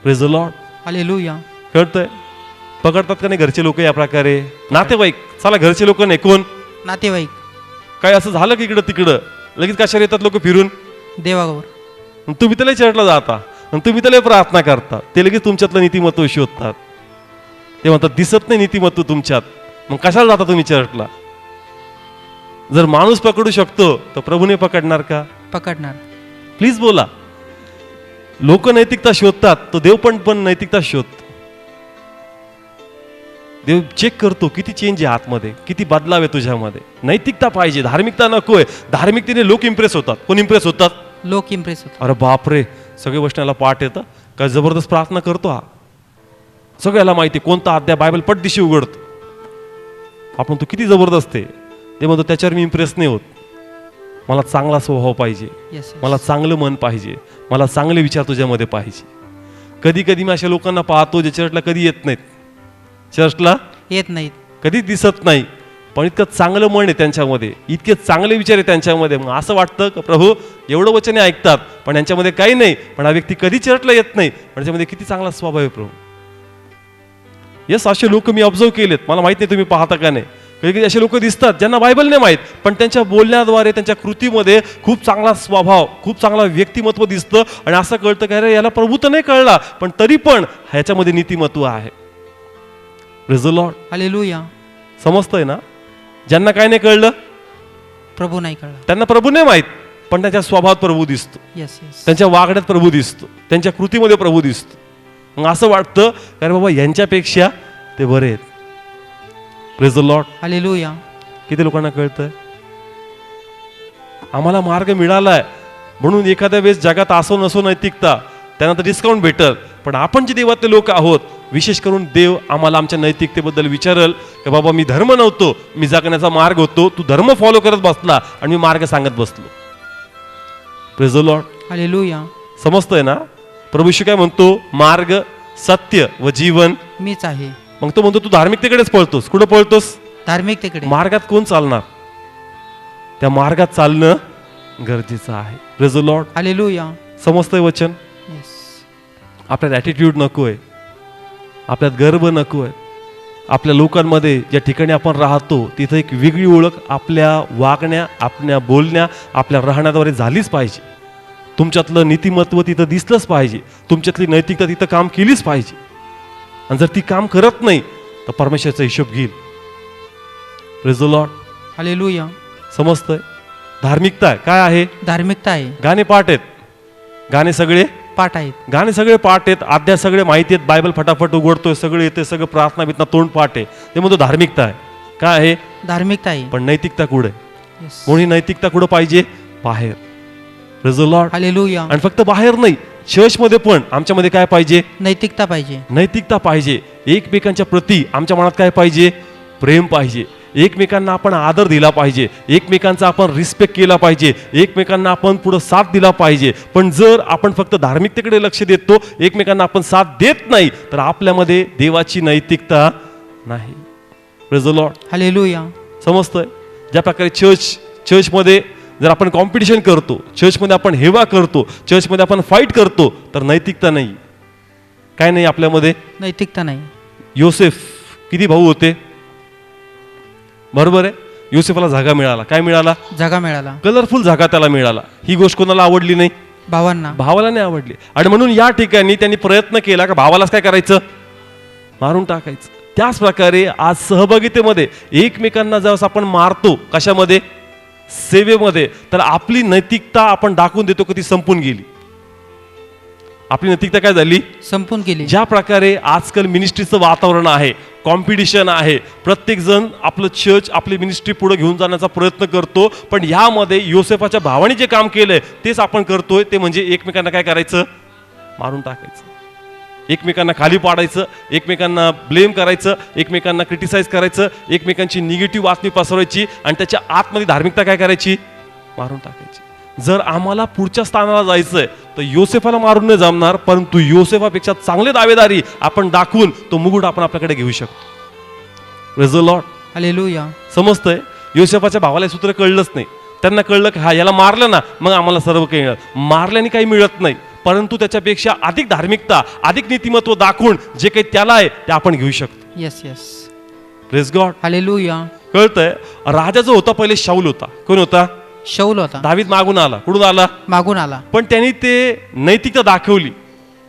Praise the lord.
हालेलुया.
कळतंय? पकडतात का नाही घरचे लोक या प्रकारे? नातेवाईक. चला घरचे लोक नाही, कोण?
नातेवाईक.
काय असं झालं की इकडं तिकडं लगेच कशाला येतात लोक फिरून?
देवावर.
तुम्ही त्याला चर्चला जाता आणि तुम्ही त्याला प्रार्थना करता, ते लगेच तुमच्यातलं नीतिमत्व शोधतात. ते म्हणतात दिसत नाही नीतिमत्व तुमच्यात, मग कशाला जाता तुम्ही चर्चला? जर माणूस पकडू शकतो तर प्रभूने पकडणार का?
पकडणार.
प्लीज बोला. लोक नैतिकता शोधतात, तो देव पण नैतिकता शोधतो. देव चेक करतो किती चेंज आहे आतमध्ये, किती बदलाव आहे तुझ्यामध्ये. नैतिकता पाहिजे, धार्मिकता नकोय. धार्मिकतेने लोक इम्प्रेस होतात. कोण इम्प्रेस होतात?
लोक इम्प्रेस होतात.
अरे बापरे, सगळे वचनाला पाठ येतं, काय जबरदस्त प्रार्थना करतो हा. सगळ्याला माहिती कोणता अध्याय बायबल पटदिशी उघडतो. आपण तो किती जबरदस्त आहे. ते म्हणतो त्याच्यावर मी इम्प्रेस नाही होत. मला चांगला स्वभाव पाहिजे,
Yes,
मला चांगलं मन पाहिजे, मला चांगले विचार तुझ्यामध्ये पाहिजे. कधी कधी मी अशा लोकांना पाहतो जे चर्चला कधी येत नाहीत, चर्चला
येत नाहीत,
कधी दिसत नाही, पण इतकं चांगलं मन आहे त्यांच्यामध्ये, इतके चांगले विचार आहे त्यांच्यामध्ये. मग असं वाटतं की प्रभू एवढं वचने ऐकतात पण यांच्यामध्ये काही नाही, पण हा व्यक्ती कधी चर्चला येत नाही, पण त्याच्यामध्ये किती चांगला स्वभाव आहे प्रभू. येस, असे लोक मी ऑब्झर्व केलेत. मला माहित नाही तुम्ही पाहता का नाही. कधी कधी असे लोक दिसतात ज्यांना बायबल नाही माहीत, पण त्यांच्या बोलण्याद्वारे त्यांच्या कृतीमध्ये खूप चांगला स्वभाव, खूप चांगला व्यक्तिमत्व दिसतं. आणि असं कळतं की अरे याला प्रभू तर नाही कळला, पण तरी पण ह्याच्यामध्ये नीतिमत्व आहे. Praise the lord.
हालेलुया.
समजतंय ना? ज्यांना काय नाही कळलं,
प्रभू नाही कळला,
त्यांना प्रभू नाही माहीत, पण त्यांच्या स्वभावात प्रभू दिसतो,
येस येस,
त्यांच्या वागण्यात प्रभू दिसतो, त्यांच्या कृतीमध्ये प्रभू दिसतो. मग असं वाटतं की अरे बाबा यांच्यापेक्षा ते बरे आहेत. Praise the lord.
हालेलुया.
किती लोकांना कळतंय? आम्हाला मार्ग मिळालाय म्हणून एखाद्या वेळेस जगात असो नसो नैतिकता, त्यांना तर डिस्काउंट भेटल, पण आपण जे देवातले लोक आहोत, विशेष करून देव आम्हाला आमच्या नैतिकतेबद्दल विचारल की बाबा मी धर्म नव्हतो, मी जगण्याचा मार्ग होतो, तू धर्म फॉलो करत बसला आणि मी मार्ग सांगत बसलो. Praise the lord.
हालेलुया.
समजतंय ना? प्रभू येशू काय म्हणतो? मार्ग, सत्य व जीवन
मीच आहे.
मग तो म्हणतो तू धार्मिकतेकडेच पळतोस. कुठं पळतोस?
धार्मिकतेकडे.
मार्गात कोण चालणार? त्या मार्गात चालणं गरजेचं आहे. Praise the lord.
हालेलुया.
समजतंय वचन?
येस.
आपल्यात ॲटिट्यूड नकोय, आपल्यात गर्व नकोय. आपल्या लोकांमध्ये ज्या ठिकाणी आपण राहतो तिथं एक वेगळी ओळख आपल्या वागण्या, आपल्या बोलण्या, आपल्या राहण्याद्वारे झालीच पाहिजे. तुमच्यातलं नीतिमत्व तिथं दिसलंच पाहिजे, तुमच्यातली नैतिकता तिथं काम केलीच पाहिजे. आणि जर ती काम करत नाही तर परमेश्वराचा हिशोब घेईल. Praise the lord.
हालेलुया.
समजतंय? धार्मिकता काय आहे?
धार्मिकता आहे.
गाणे पाठ आहेत, गाणे सगळे
पाठ आहेत,
गाणे सगळे पाठ आहेत, अध्याय सगळे माहिती आहेत, बायबल फटाफट उघडतोय, सगळे येते, सगळं प्रार्थना बितना तोंड पाठ आहे. ते म्हणतो धार्मिकता आहे. काय आहे?
धार्मिकता आहे.
पण नैतिकता कुठे?
येस.
कोणी नैतिकता कुठं पाहिजे? बाहेर. Praise the lord.
हालेलुया.
आणि फक्त बाहेर नाही, चर्चमध्ये पण आमच्यामध्ये काय पाहिजे?
नैतिकता पाहिजे.
नैतिकता पाहिजे. एकमेकांच्या प्रती आमच्या मनात काय पाहिजे? प्रेम पाहिजे. एकमेकांना आपण आदर दिला पाहिजे, एकमेकांचा आपण रिस्पेक्ट केला पाहिजे, एकमेकांना आपण पुढे साथ दिला पाहिजे. पण जर आपण फक्त धार्मिकतेकडे लक्ष देतो, एकमेकांना आपण साथ देत नाही, तर आपल्यामध्ये देवाची नैतिकता नाही. Praise the lord.
हालेलुया.
समजतंय? ज्या प्रकारे चर्चमध्ये जर आपण कॉम्पिटिशन करतो, चर्चमध्ये आपण हेवा करतो, चर्चमध्ये आपण फाईट करतो, तर नैतिकता नाही. काय नाही आपल्यामध्ये?
नैतिकता नाही.
योसेफ किती भाऊ होते? बरोबर आहे. योसेफला जागा मिळाला. काय मिळाला?
जागा मिळाला.
कलरफुल जागा त्याला मिळाला. ही गोष्ट कोणाला आवडली नाही?
भावांना.
भावाला नाही आवडली. आणि म्हणून या ठिकाणी त्यांनी प्रयत्न केला का भावालाच काय करायचं? मारून टाकायचं. त्याच प्रकारे आज सहभागितेमध्ये एकमेकांना जर आपण मारतो, कशामध्ये? सेवेमध्ये, तर आपली नैतिकता आपण दाखवून देतो की ती संपून गेली. आपली नैतिकता काय झाली?
संपून गेली.
ज्या प्रकारे आजकाल मिनिस्ट्रीचं वातावरण आहे, कॉम्पिटिशन आहे, प्रत्येक जण आपलं चर्च, आपली मिनिस्ट्री पुढे घेऊन जाण्याचा प्रयत्न करतो, पण ह्यामध्ये योसेफाच्या भावाने जे काम केलंय तेच आपण करतोय. ते म्हणजे एकमेकांना काय करायचं? मारून टाकायचं, एकमेकांना खाली पाडायचं, एकमेकांना ब्लेम करायचं, एकमेकांना क्रिटिसाइज करायचं, एकमेकांची निगेटिव्ह बातमी पसरवायची आणि त्याच्या आतमध्ये धार्मिकता काय करायची? मारून टाकायची. जर आम्हाला पुढच्या स्थानाला जायचंय तर योसेफाला मारून नाही जमणार, परंतु योसेफापेक्षा चांगले दावेदारी आपण दाखवून तो मुकुट आपण आपल्याकडे घेऊ शकतो. Praise the lord.
हालेलुया.
समजतंय? योसेफाच्या भावाला हे सूत्र कळलंच नाही. त्यांना कळलं की हा याला मारलं ना मग आम्हाला सर्व काही मिळत. मारल्याने काही मिळत नाही, परंतु त्याच्यापेक्षा अधिक धार्मिकता, अधिक नीतिमत्व दाखवून जे काही त्याला आहे ते आपण घेऊ शकतो.
Yes yes.
Praise God.
Hallelujah.
कळतंय? राजा जो होता पहिले शाऊल होता. कोण होता?
शाऊल होता.
दावीद मागून आला. कुठून आला?
मागून आला.
पण त्यांनी ते नैतिकता दाखवली,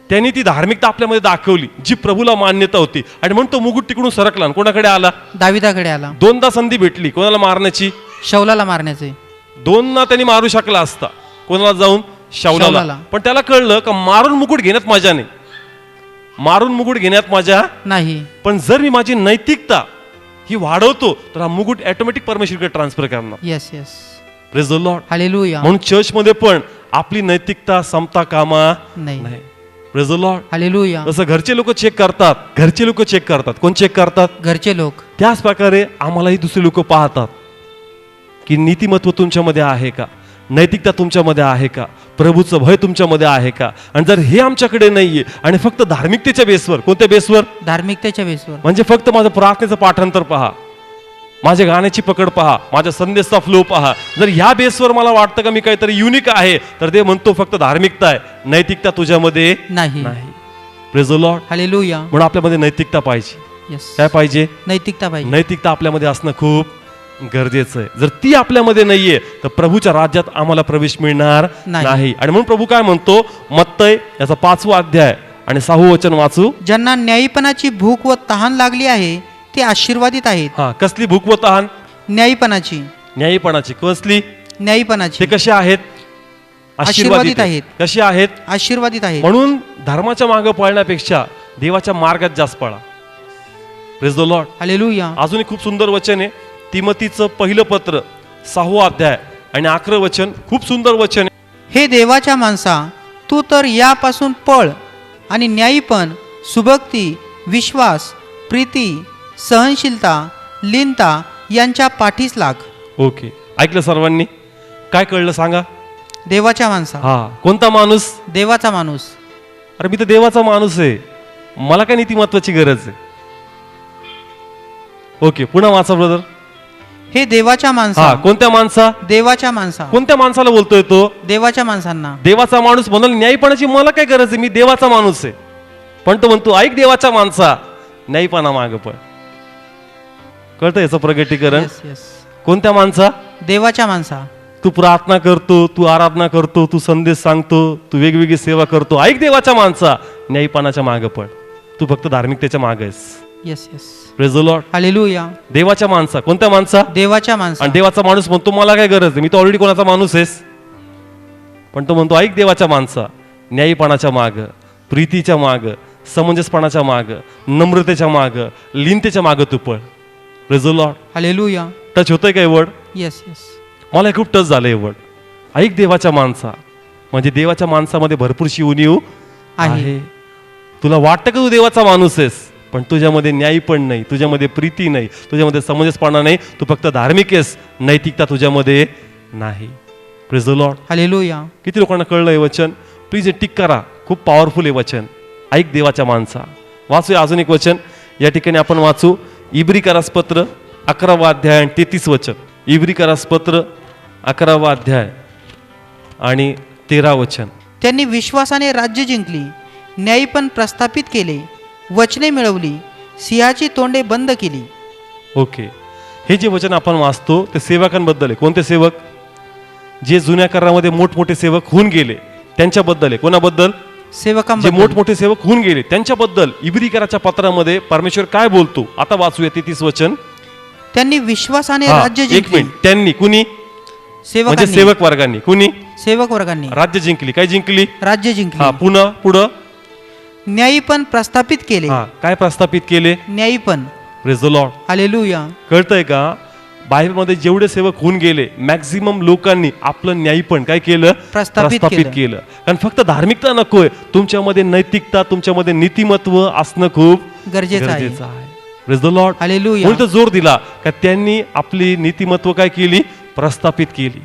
त्यांनी ती धार्मिकता आपल्यामध्ये दाखवली जी प्रभूला मान्यता होती, आणि म्हणून तो मुकुट तिकडून सरकला. कोणाकडे आला?
दाविदाकडे आला.
दोनदा संधी भेटली कोणाला मारण्याची?
शाऊलाला मारण्याचे.
दोनदा त्यांनी मारू शकला असता. कोणाला जाऊन? शाऊलाला. पण त्याला कळलं का मारून मुकुट घेण्यात मजा नाही,
मारून मुकुट घेण्यात मजा
नाही,
पण जर मी माझी नैतिकता ही वाढवतो तर हा मुकुट ऑटोमॅटिक परमेश्वरकडे ट्रान्सफर करणार.
Yes yes,
praise the lord.
Hallelujah.
म्हणून चर्च मध्ये पण आपली नैतिकता संपता कामा
नाही.
Praise the lord.
हालेलुया.
जसं घरचे लोक चेक करतात, कोण चेक करतात?
घरचे लोक.
त्याच प्रकारे आम्हालाही दुसरे लोक पाहतात की नीतिमत्व तुमच्यामध्ये आहे का, नैतिकता तुमच्यामध्ये आहे का, प्रभूचं भय तुमच्यामध्ये आहे का. आणि जर हे आमच्याकडे नाहीये आणि फक्त धार्मिकतेच्या बेसवर, कोणत्या बेसवर?
धार्मिकतेच्या बेसवर.
म्हणजे फक्त माझं प्रार्थनेचं पाठांतर पहा, माझ्या गाण्याची पकड पहा, माझ्या संदेशचा फ्लो पहा, जर ह्या बेसवर मला वाटतं का मी काहीतरी युनिक आहे, तर ते म्हणतो फक्त धार्मिकता आहे, नैतिकता तुझ्यामध्ये
नाही.
Praise the lord.
हालेलुया.
म्हणून आपल्यामध्ये नैतिकता पाहिजे.
येस,
काय पाहिजे?
नैतिकता पाहिजे.
नैतिकता आपल्यामध्ये असणं खूप गरजेचं आहे. जर ती आपल्यामध्ये नाहीये तर प्रभूच्या राज्यात आम्हाला प्रवेश मिळणार नाही. आणि म्हणून प्रभू काय म्हणतो, मत्तय याचा 5वा अध्याय आणि 6वं वचन वाचू.
ज्यांना न्यायीपणाची भूक व तहान लागली आहे ते आशीर्वादित आहेत.
हा, कसली भूक व तहान?
न्यायीपणाची.
न्यायीपणाची. कसली?
न्यायीपणाची.
ते कसे आहेत?
आशीर्वादित आहेत.
कसे आहेत?
आशीर्वादित आहेत.
म्हणून धर्माच्या मागे पळण्यापेक्षा देवाच्या मार्गात जास्त पळा. Praise the lord.
हालेलुया.
अजून एक खूप सुंदर वचन आहे, तिमोथीचं पहिलं पत्र 6वा अध्याय आणि 11 वचन. खूप सुंदर वचन आहे.
हे देवाच्या माणसा, तू तर यापासून पळ आणि न्यायीपण, सुभक्ती, विश्वास, प्रीती, सहनशीलता, लीनता यांच्या पाठीस लाग.
ओके, ऐकलं सर्वांनी? काय कळलं सांगा?
देवाच्या माणसा.
हा, कोणता माणूस?
देवाचा माणूस.
अरे मी तर देवाचा माणूस आहे, मला काय नीतिमत्वाची गरज आहे? ओके, पुन्हा वाचा ब्रदर.
हे देवाच्या माणसा.
हा, कोणत्या माणसा?
देवाच्या माणसा.
कोणत्या माणसाला बोलतोय तो?
देवाच्या माणसांना.
देवाचा माणूस म्हणाल न्यायपणाची मला काय गरज आहे, मी देवाचा माणूस आहे. पण तो म्हणतो ऐक देवाच्या माणसा, न्यायपणा माग पण. कळतं याचं प्रगटीकरण?
Yes yes.
कोणत्या माणसा?
देवाच्या माणसा.
तू प्रार्थना करतो, तू आराधना करतो, तू संदेश सांगतो, तू वेगवेगळी सेवा करतो, ऐक देवाच्या माणसा, न्यायपणाच्या माग पण. तू फक्त धार्मिकतेच्या माग आहेस.
Yes yes.
Praise the lord.
Hallelujah.
देवाच्या माणसा. कोणत्या माणसा?
देवाच्या माणसा.
आणि देवाचा माणूस म्हणतो मला काय गरज आहे, मी तर ऑलरेडी कोणाचा माणूस आहेस. पण तो म्हणतो ऐक देवाच्या माणसा, न्यायीपणाच्या माग, प्रीतीच्या माग, समंजसपणाच्या माग, नम्रतेच्या माग, लीनतेच्या माग तू पळ. Praise the lord.
Hallelujah.
Touch होतंय काय वर्ड?
Yes yes.
मला हे खूप टच झालं हे वर्ड. ऐक देवाच्या माणसा, म्हणजे देवाच्या माणसामध्ये भरपूरशी उणीव आहे. तुला वाटतं का तू देवाचा माणूस आहेस, पण तुझ्यामध्ये न्याय पण नाही, तुझ्यामध्ये प्रीती नाही, तुझ्यामध्ये समंजसपणा नाही, तू फक्त धार्मिक आहेस, नैतिकता तुझ्यामध्ये नाही. Praise the lord. हालेलुया. किती लोकांना कळलं हे वचन? प्लीज हे टिक करा, खूप पॉवरफुल हे वचन. ऐक देवाच्या माणसा. वाचूया अजून एक वचन या ठिकाणी आपण वाचू. इब्रिकरास पत्र 11वा अध्याय आणि 33 वचन. इब्रिकरास पत्र 11वा अध्याय आणि 13 वचन.
त्यांनी विश्वासाने राज्य जिंकली, न्यायीपण प्रस्थापित केले, वचने मिळवली, सिंहाची तोंडे बंद केली.
ओके, हे जे वचन आपण वाचतो ते सेवकांबद्दल आहे. कोणते सेवक? जे जुन्या करारामध्ये मोठमोठे सेवक होऊन गेले त्यांच्याबद्दल आहे. कोणाबद्दल?
सेवकांबद्दल.
जे मोठमोठे सेवक होऊन गेले त्यांच्याबद्दल इब्रिकराच्या पत्रामध्ये परमेश्वर काय बोलतो आता वाचूया 33 वचन.
त्यांनी विश्वासाने राज्य जिंकली.
एक मिनिट, त्यांनी कुणी? म्हणजे
सेवकांनी.
सेवक वर्गांनी. कुणी?
सेवक वर्गांनी
राज्य जिंकली. काय जिंकली?
राज्य जिंकली.
हा, पुन्हा पुढं
न्यायीपण प्रस्थापित केले.
हा, काय प्रस्थापित केले?
न्यायीपण.
Praise the lord.
हालेलुया.
कळतंय का? बायबलमध्ये जेवढे सेवक होऊन गेले मॅक्झिमम लोकांनी आपलं न्यायीपण काय केलं?
प्रस्थापित
केलं. कारण फक्त धार्मिकता नकोय, तुमच्यामध्ये नैतिकता, तुमच्यामध्ये नीतिमत्व असणं खूप
गरजेचं आहे.
Praise the lord.
हालेलुया.
म्हणून तर जोर दिला का त्यांनी आपली नीतिमत्व काय केली? प्रस्थापित केली.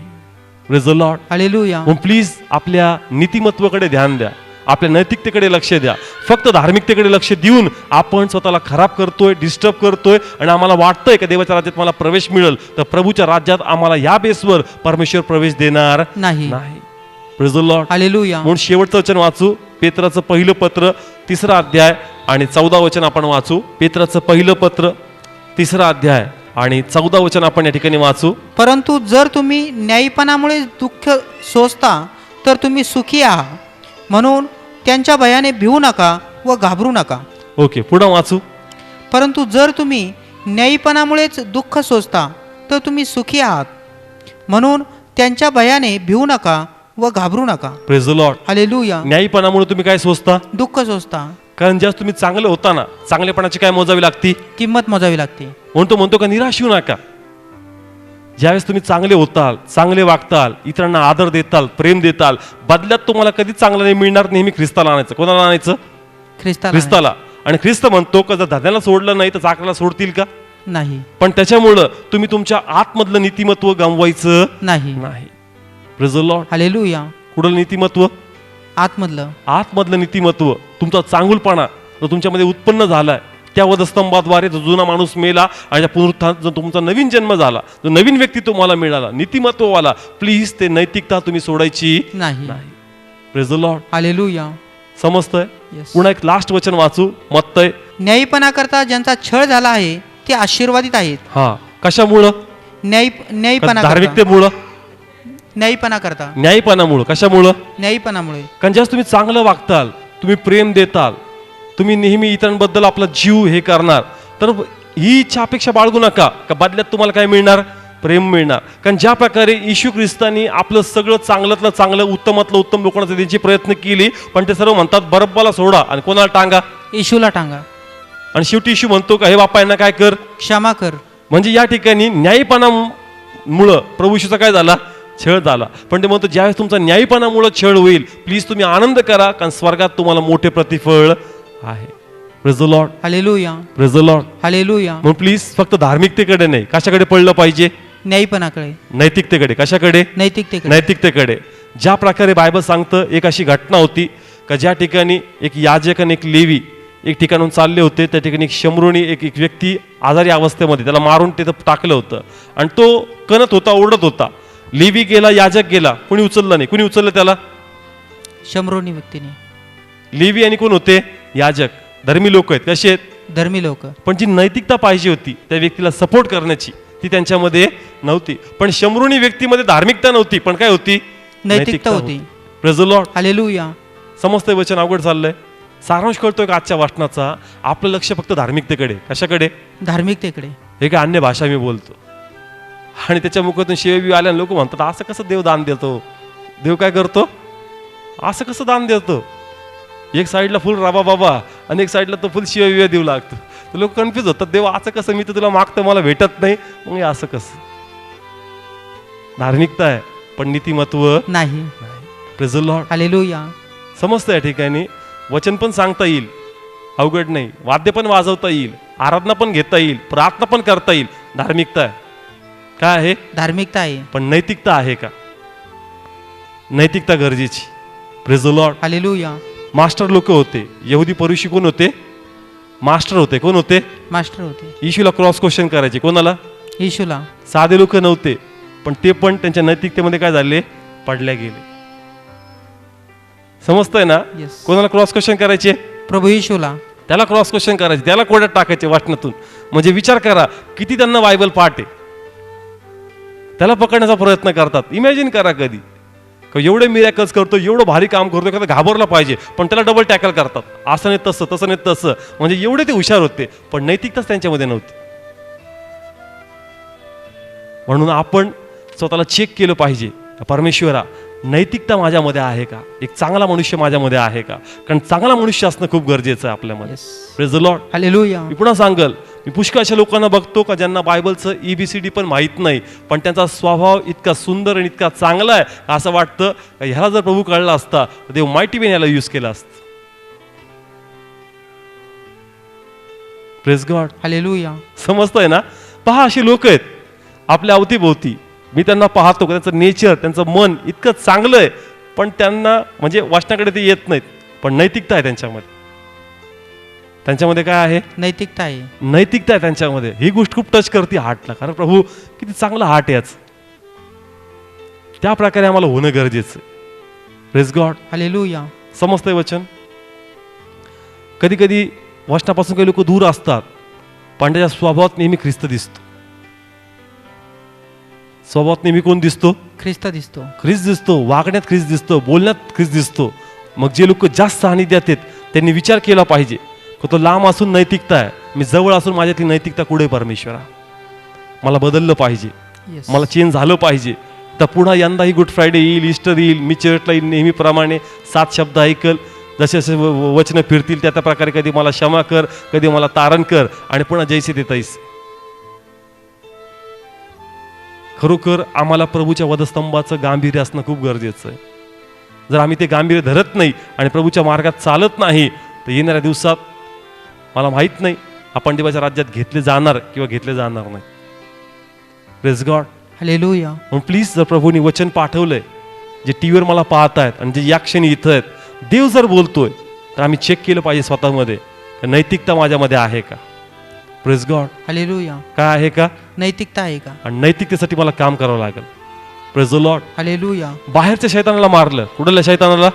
Praise the lord.
हालेलुया.
म्हणून प्लीज आपल्या नीतिमत्वाकडे ध्यान द्या, आपल्या नैतिकतेकडे लक्ष द्या. फक्त धार्मिकतेकडे लक्ष देऊन आपण स्वतःला खराब करतोय, डिस्टर्ब करतोय आणि आम्हाला वाटतंय की देवाच्या राज्यात मला प्रवेश मिळेल, तर प्रभूच्या राज्यात आम्हाला या बेसवर परमेश्वर प्रवेश देणार
नाही.
Praise the lord.
हालेलुया.
म्हणून शेवटचं वचन वाचू. पेत्राचं पहिलं पत्र 3रा अध्याय आणि 14 वचन आपण वाचू. पेत्राचं पहिलं पत्र 3रा अध्याय आणि 14 वचन आपण या ठिकाणी वाचू.
परंतु जर तुम्ही न्यायीपणामुळे दुःख सोसता तर तुम्ही सुखी आहात, म्हणून त्यांच्या भयाने भिवू नका व घाबरू नका.
ओके, पुढे वाचू.
परंतु जर तुम्ही न्यायीपणामुळेच दुःख सोसता तर तुम्ही सुखी आहात, म्हणून त्यांच्या भयाने भिवू नका व घाबरू नका.
Praise the lord.
हालेलुया.
न्यायीपणामुळे तुम्ही काय सोचता?
दुःख सोसता. कारण ज्यावेळेस तुम्ही चांगलं होता ना, चांगलेपणाची काय मोजावी लागती?
किंमत मोजावी लागते.
म्हणतो का निराश होऊ नका. ज्यावेळेस तुम्ही चांगले होताल, चांगले वागताल, इतरांना आदर देताल, प्रेम देताल, बदल्यात तुम्हाला कधीच चांगलं नाही मिळणार. नेहमी ख्रिस्ताला आणायचं. कोणाला आणायचं? ख्रिस्ताला. आणि ख्रिस्त म्हणतो का जर धन्याला सोडलं नाही तर चाकराला सोडतील का?
नाही.
पण त्याच्यामुळं तुम्ही तुमच्या आतमधलं नीतिमत्व गमवायचं
नाही.
Praise the lord.
हालेलुया.
कुठलं नीतिमत्व?
आतमधलं
नीतिमत्व. तुमचा चांगुलपणा जो तुमच्यामध्ये उत्पन्न झालाय, त्या वधस्तंभाद्वारे जो जुना माणूस मेला आणि त्या पुनरुत्थानात जो तुमचा नवीन जन्म झाला, जो नवीन व्यक्ती तुम्हाला मिळाला, नीतिमत्ववाला, प्लीज ते नैतिकता तुम्ही सोडायची
नाही.
Praise the lord.
हालेलुया.
समजतंय? पुन्हा एक लास्ट वचन वाचू. मत्तय.
न्यायीपणा करता ज्यांचा छळ झाला आहे ते आशीर्वादित आहेत.
हा, कशामुळं?
न्यायीपणा
धार्मिकतेमुळं, न्यायीपणामुळं. कशामुळं?
न्यायीपणामुळे.
कारण ज्यावेळेस तुम्ही चांगलं वागताल, तुम्ही प्रेम देताल, तुम्ही नेहमी इतरांबद्दल आपला जीव हे करणार, तर ही इच्छा अपेक्षा बाळगू नका का बदल्यात तुम्हाला काय मिळणार? प्रेम मिळणार. कारण ज्या प्रकारे येशू ख्रिस्तानी आपलं सगळं चांगल्यातलं चांगलं, उत्तमातलं उत्तम लोकांना द्यायचे प्रयत्न केले, पण ते सर्व म्हणतात बरब्बाला सोडा आणि कोणाला टांगा?
येशूला टांगा.
आणि शेवटी येशू म्हणतो का हे बाप्पा यांना काय कर?
क्षमा कर.
म्हणजे या ठिकाणी न्यायीपणामुळं प्रभू येशूचा काय झाला? छळ झाला. पण ते म्हणतो ज्यावेळेस तुमचा न्यायीपणामुळं छळ होईल, प्लीज तुम्ही आनंद करा, कारण स्वर्गात तुम्हाला मोठे प्रतिफळ आहे. Praise the lord.
Hallelujah.
Praise the lord.
Hallelujah.
म्हणून प्लीज फक्त धार्मिकतेकडे नाही, कशाकडे पडलं पाहिजे?
न्यायीपणाकडे.
नैतिकतेकडे. कशाकडे? नैतिकतेकडे. ज्या प्रकारे बायबल सांगतं, एक अशी घटना होती का ज्या ठिकाणी एक याजक आणि एक लेवी एक ठिकाणून चालले होते. त्या ठिकाणी एक शमरोनी एक व्यक्ती आजारी अवस्थेमध्ये, त्याला मारून तिथं टाकलं होतं आणि तो कणत होता, ओरडत होता. लेवी गेला, याजक गेला, कोणी उचललं नाही. कोणी उचललं त्याला?
शमरोनी व्यक्तीने.
लेवी आणि कोण होते? याजक. धर्मी लोक आहेत. कसे आहेत?
धर्मी लोक. पण
जी नैतिकता पाहिजे होती त्या व्यक्तीला सपोर्ट करण्याची, ती त्यांच्यामध्ये नव्हती. पण शमरोनी व्यक्तीमध्ये धार्मिकता नव्हती, पण काय होती?
नैतिकता होती.
Praise the lord.
हालेलुया.
समजतंय वचन? अवघड चाललंय. सारांश कळतोय का आजच्या वाचनाचा? आपलं लक्ष फक्त धार्मिकतेकडे. कशाकडे?
धार्मिकतेकडे.
हे काय अन्य भाषा मी बोलतो आणि त्याच्या मुखातून शिवेबी आल्याने लोक म्हणतात असं कसं देव दान देतो? देव काय करतो? असं कसं दान देतो? एक साईडला फुल राबा बाबा आणि एक साईडला तो फुल शिवेबिया देऊ लागतो. तर लोक कन्फ्युज होतात, देव असं कसं? मी तर तुला मागतो, मला भेटत नाही, मग असं कसं? धार्मिकता आहे पण नीतिमत्व
नाही.
Praise the lord.
हालेलुया.
समजतं या ठिकाणी? वचन पण सांगता येईल, अवघड नाही. वाद्य पण वाजवता येईल, आराधना पण घेता येईल, प्रार्थना पण करता येईल. धार्मिकता आहे. काय आहे?
धार्मिकता आहे.
पण नैतिकता आहे का? नैतिकता गरजेची. Praise the lord.
Hallelujah.
Master लोक होते. यहुदी परुषी कोण होते? मास्टर होते. कोण होते?
मास्टर होते.
येशूला क्रॉस क्वेश्चन करायचे. कोणाला?
येशूला.
साधे लोक नव्हते, पण ते पण त्यांच्या नैतिकतेमध्ये काय झाले? पडल्या गेले. समजतंय ना? कोणाला क्रॉस क्वेश्चन करायचे?
प्रभू येशूला.
त्याला क्रॉस क्वेश्चन करायचे, त्याला कोड्यात टाकायचे वाचनातून. म्हणजे विचार करा किती त्यांना बायबल पाठ आहे. त्याला पकडण्याचा प्रयत्न करतात. इमॅजिन करा कधी एवढे मिरॅकल्स करतो, एवढं भारी काम करतो, एखादा घाबरला पाहिजे, पण त्याला डबल टॅकल करतात. असं नाही तसं, तसं नाही तसं. म्हणजे एवढे ते हुशार होते, पण नैतिकताच त्यांच्यामध्ये नव्हती. म्हणून आपण स्वतःला चेक केलं पाहिजे, परमेश्वरा नैतिकता माझ्यामध्ये आहे का? एक चांगला मनुष्य माझ्यामध्ये आहे का? कारण चांगला मनुष्य असणं खूप गरजेचं आहे आपल्यामध्ये. Praise the lord.
हालेलुया.
मी पुन्हा सांगल, मी पुष्कळ अशा लोकांना बघतो का ज्यांना बायबलचं EBCD पण माहीत नाही, पण त्यांचा स्वभाव इतका सुंदर आणि इतका चांगला आहे, असं वाटतं ह्याला जर प्रभू कळला असता तर देव माहिती पण याला यूज केला असतं. Praise God.
हालेलुया.
समजतंय ना? पहा अशी लोक आहेत आपल्या अवतीभोवती. मी त्यांना पाहतो, त्यांचं नेचर, त्यांचं मन इतकं चांगलं आहे, पण त्यांना म्हणजे वाचनाकडे ते येत नाहीत. पण नैतिकता आहे त्यांच्यामध्ये. त्यांच्यामध्ये काय आहे?
नैतिकता आहे.
नैतिकता आहे त्यांच्यामध्ये. ही गोष्ट खूप टच करते हार्टला. कारण प्रभू किती चांगला हार्ट आहे याच. त्या प्रकारे आम्हाला होणं गरजेचं. Praise God.
हालेलुया.
समजतंय वचन? कधी कधी वचनापासून काही लोक दूर असतात, पण त्याच्या स्वभावात नेहमी ख्रिस्त दिसतो. स्वभावात नेहमी कोण दिसतो?
ख्रिस्त दिसतो.
ख्रिस्त दिसतो. वागण्यात ख्रिस्त दिसतो, बोलण्यात ख्रिस्त दिसतो. मग जे लोक जास्त सानिध्यात आहेत त्यांनी विचार केला पाहिजे, तो लांब असून नैतिकता आहे, मी जवळ असून माझ्यातली नैतिकता कुठे? परमेश्वरा मला बदललं पाहिजे, मला चेंज झालं पाहिजे. तर पुन्हा यंदा ही गुड फ्रायडे येईल, ईस्टर येईल, मी चर्चला येईल नेहमीप्रमाणे 7 शब्द ऐकल, जसे जसे वचनं फिरतील त्या प्रकारे कधी मला क्षमा कर, कधी मला तारण कर, आणि पुन्हा जैसे ते तैसे. खरोखर आम्हाला प्रभूच्या वधस्तंभाचं गांभीर्य असणं खूप गरजेचं आहे. जर आम्ही ते गांभीर्य धरत नाही आणि प्रभूच्या मार्गात चालत नाही, तर येणाऱ्या दिवसात मला माहित नाही आपण देवाच्या राज्यात घेतले जाणार किंवा घेतले जाणार नाही. Praise God.
हालेलुया.
म्हणून प्लीज, जर प्रभूने वचन पाठवलंय, जे टीव्हीवर मला पाहत आहेत आणि जे या क्षणी इथं आहेत, देव जर बोलतोय, तर आम्ही चेक केलं पाहिजे स्वतःमध्ये, नैतिकता माझ्यामध्ये आहे का. Praise God.
हालेलुया.
काय आहे का,
नैतिकता आहे का.
आणि नैतिकतेसाठी मला काम करावं लागेल. Praise the lord.
हालेलुया.
बाहेरच्या शैतानाला मारलं, कुठल्या शैतानाला,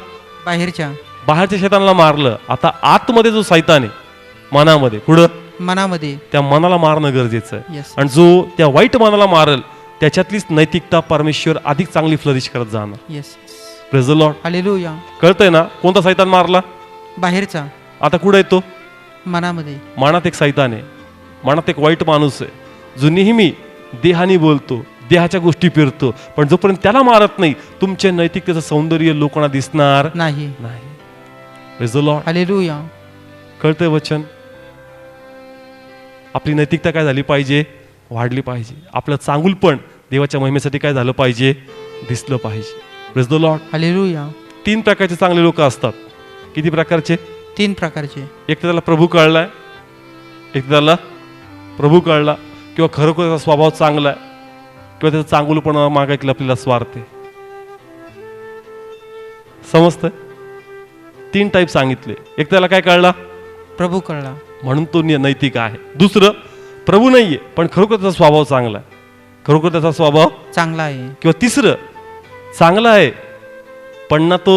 बाहेरच्या शैतानाला मारलं. आता आतमध्ये जो शैतान आहे मनामध्ये, कुठं,
मनामध्ये,
त्या मनाला मारणं गरजेचं आहे.
Yes.
आणि जो त्या वाईट मनाला मारल, त्याच्यातलीच नैतिकता परमेश्वर अधिक चांगली फ्लरिश करत जाणार.
Yes.
Praise the lord.
Hallelujah.
कळतंय ना कोणता शैतान मारला.
बाहेरचा.
आता कुठे येतो,
मनामध्ये.
मनात एक शैतान आहे, मनात एक वाईट माणूस आहे, जो नेहमी देहाने बोलतो, देहाच्या गोष्टी फिरतो, पण जोपर्यंत त्याला मारत नाही, तुमच्या नैतिकतेचं सौंदर्य लोकांना दिसणार
नाही.
Praise the lord.
हालेलुया.
कळतंय वचन. आपली नैतिकता काय झाली पाहिजे, वाढली पाहिजे. आपलं चांगुलपण देवाच्या महिमेसाठी काय झालं पाहिजे, दिसलं पाहिजे. Praise the lord.
हालेलुया.
3 प्रकारचे चांगले लोक असतात. किती प्रकारचे,
3 प्रकारचे.
एक तर त्याला प्रभू कळलाय, एक त्याला प्रभू कळला, किंवा खरोखर त्याचा स्वभाव चांगला आहे, किंवा त्याचा चांगुलपणा मागायला आपल्याला स्वार्थ आहे. समजतंय. 3 टाईप सांगितले. एक त्याला काय कळला,
प्रभू कळला,
म्हणून तो नैतिक आहे. दुसरं, प्रभू नाहीये पण खरोखर त्याचा स्वभाव चांगला आहे, खरोखर त्याचा स्वभाव
चांगला आहे.
किंवा तिसरं, चांगला आहे पण ना तो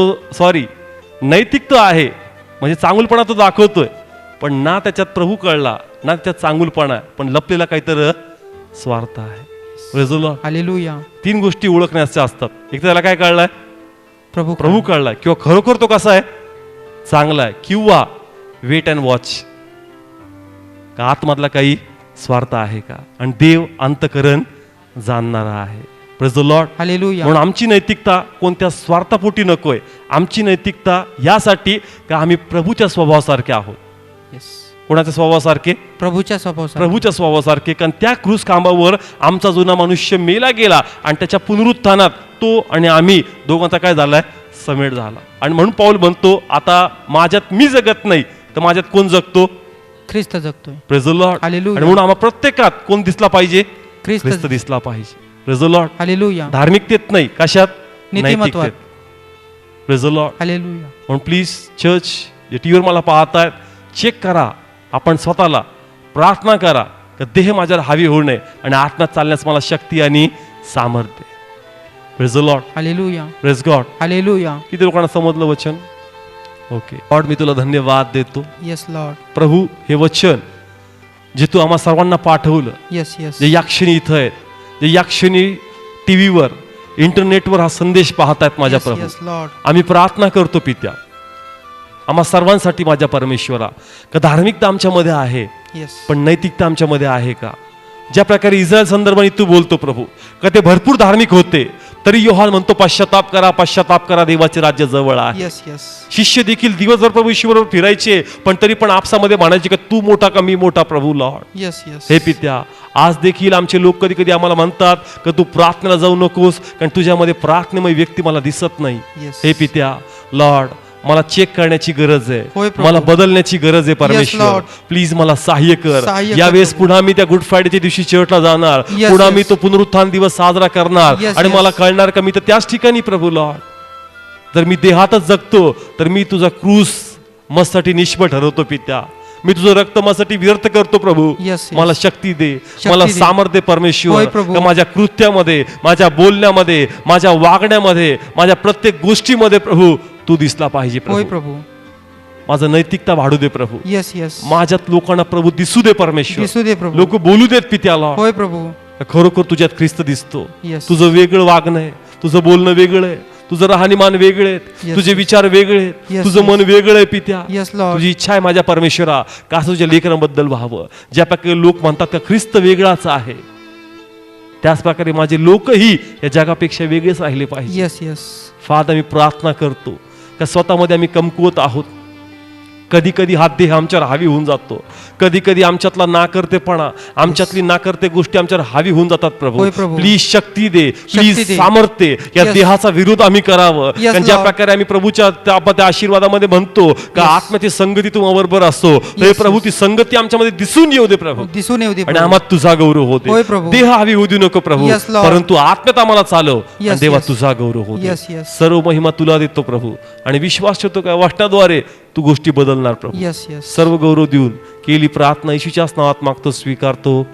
नैतिक तो आहे, म्हणजे चांगुलपणा तो दाखवतोय, पण ना त्याच्यात प्रभू कळला, ना त्याच्यात चांगुलपणा आहे, पण लपलेला काहीतरी स्वार्थ आहे.
हालेलुया.
3 गोष्टी ओळखण्याच्या असतात. एक तर त्याला काय कळलाय,
प्रभू
कळलाय, किंवा खरोखर तो कसा आहे, चांगला आहे, किंवा वेट अँड वॉच, का आतमधला काही स्वार्थ आहे का, आणि देव अंतकरण जाणणारा आहे. Praise the lord.
हालेलुया.
म्हणून आमची नैतिकता कोणत्या स्वार्थापोटी नकोय. आमची नैतिकता यासाठी का आम्ही प्रभूच्या स्वभावासारखे आहोत. कोणाच्या स्वभावासारखे,
प्रभूच्या
स्वभावासारखे. कारण त्या क्रूस खांबावर आमचा जुना मनुष्य मेला गेला, आणि त्याच्या पुनरुत्थानात तो आणि आम्ही दोघांचा काय झालाय, समेट झाला. आणि म्हणून पाऊल म्हणतो, आता माझ्यात मी जगत नाही, तर माझ्यात कोण जगतो,
ख्रिस्त जगतोय.
Praise the lord.
हालेलुया.
आणि म्हणून आम्हा प्रत्येकात कोण दिसला पाहिजे,
ख्रिस्त
दिसला पाहिजे. Praise the lord.
हालेलुया.
धार्मिकतेत नाही, कशात,
नीतिमत्वात.
Praise the lord.
हालेलुया.
म्हणून प्लीज चर्च, जे टीव्हीवर मला पाहतायत, चेक करा आपण स्वतःला, प्रार्थना करा की देह माझ्यावर हावी होऊ नये, आणि आत्म्यात चालण्यास मला शक्ती आणि सामर्थ्य. Praise the lord.
Hallelujah.
Praise God.
Hallelujah.
किती लोकांना समजलं वचन. ओके लॉर्ड, मी तुला धन्यवाद देतो.
Yes Lord.
प्रभू, हे वचन जे तू आम्हा सर्वांना पाठवलं,
येस येस,
जे या क्षणी इथं आहेत, जे या क्षणी टीव्हीवर, इंटरनेटवर हा संदेश पाहतायत माझ्या प्रभू,
येस लॉर्ड,
आम्ही प्रार्थना करतो पित्या, आम्हा सर्वांसाठी माझ्या परमेश्वरा, का धार्मिकता आमच्यामध्ये आहे,
येस,
पण नैतिकता आमच्यामध्ये आहे का. ज्या प्रकारे इस्रायल संदर्भाने तू बोलतो प्रभू, का ते भरपूर धार्मिक होते, तरी योहान म्हणतो पश्चाताप करा, देवाचे राज्य जवळ आहे.
येस येस,
शिष्य देखील दिवसभर प्रभू ईश्वरावर फिरायचे, पण तरी पण आपसामध्ये म्हणायचे की तू मोठा का मी मोठा प्रभू लॉर्ड.
येस येस,
हे पित्या, आज देखील आमचे लोक कधी कधी आम्हाला म्हणतात की तू प्रार्थनेला जाऊ नकोस, कारण तुझ्यामध्ये प्रार्थनेमय व्यक्ती मला दिसत नाही.
Yes.
हे पित्या लॉर्ड, मला चेक करण्याची गरज
होय
आहे,
प्रभू.
मला बदलण्याची गरज आहे परमेश्वर.
Lord.
प्लीज मला सहाय्य कर.
सहाय्य कर
यावेळेस
प्रभू.
पुन्हा मी त्या गुड फ्रायडेच्या दिवशी चर्चला जाणार,
Yes,
पुन्हा
yes.
मी तो पुनरुत्थान दिवस साजरा करणार,
Yes,
आणि
yes.
मला कळणार का मी तर त्याच ठिकाणी प्रभू लॉर्ड. जर मी देहातच जगतो तर मी तुझा क्रूस मसाठी निष्फळ ठरवतो पित्या. मी तुझं रक्त माझ्यासाठी व्यर्थ करतो प्रभू.
Yes, yes.
मला शक्ती दे,
शक्ती
मला
दे.
सामर्थ्य परमेश्वर,
होय प्रभू.
का माझ्या कृत्यामध्ये, माझ्या बोलण्यामध्ये, माझ्या वागण्यामध्ये, माझ्या प्रत्येक गोष्टीमध्ये प्रभू तू दिसला पाहिजे
होय
प्रभू.
प्रभू.
माझं नैतिकता वाढू दे प्रभू.
येस येस,
माझ्यात लोकांना प्रभू दिसू दे परमेश्वर.
दिसू दे प्रभू.
लोक बोलू देत पित्याला,
होय प्रभू.
खरोखर तुझ्यात ख्रिस्त दिसतो.
Yes.
तुझं वेगळं वागणं आहे, तुझं बोलणं वेगळं आहे, तुझं राहणीमान वेगळे आहेत,
Yes.
तुझे विचार वेगळे आहेत,
Yes,
तुझं
yes.
मन वेगळं आहे पित्या.
Yes, Lord.
तुझी इच्छा आहे माझ्या परमेश्वरा का असं तुझ्या लेकरांबद्दल व्हावं. ज्या प्रकारे लोक म्हणतात का ख्रिस्त वेगळाच आहे, त्याच प्रकारे माझे लोकही या जगापेक्षा वेगळेच राहिले पाहिजे.
येस येस,
फादर, मी प्रार्थना करतो का स्वतःमध्ये आम्ही कमकुवत आहोत? कधी कधी हा देह आमच्यावर हावी होऊन जातो, कधी कधी आमच्यातला नाकर्तेपणा, आमच्यातली नाकर्ते गोष्टी आमच्यावर हावी होऊन जातात. प्रभू
होय प्रभू.
प्लीज शक्ती दे, प्लीज
दे.
सामर्थ्य, या
Yes.
देहाचा विरोध आम्ही करावं.
Yes,
कारण ज्या
Lord.
प्रकारे आम्ही प्रभूच्या त्या आशीर्वादामध्ये म्हणतो का आत्म्याची संगती तुम्हाबरोबर असो, हे
Yes,
प्रभू ती संगती आमच्यामध्ये दिसून येऊ दे प्रभू,
दिसून येऊ दे
आणि
प्रभू.
आम्हाला तुझा गौरव
होय
होते.
प्रभू.
देह हवी होऊ देऊ नको प्रभू,
Yes, Lord.
परंतु आत्म्यात आम्हाला चालव. आणि
Yes,
देवा
yes.
तुझा गौरव होते.
Yes, yes.
सर्व महिमा तुला देतो प्रभू, आणि विश्वास ठेवतो का वचनाद्वारे तू गोष्टी बदलणार प्रभू.
Yes yes.
सर्व गौरव देऊन केली प्रार्थना येशूच्याच नावात मागतो, स्वीकारतो.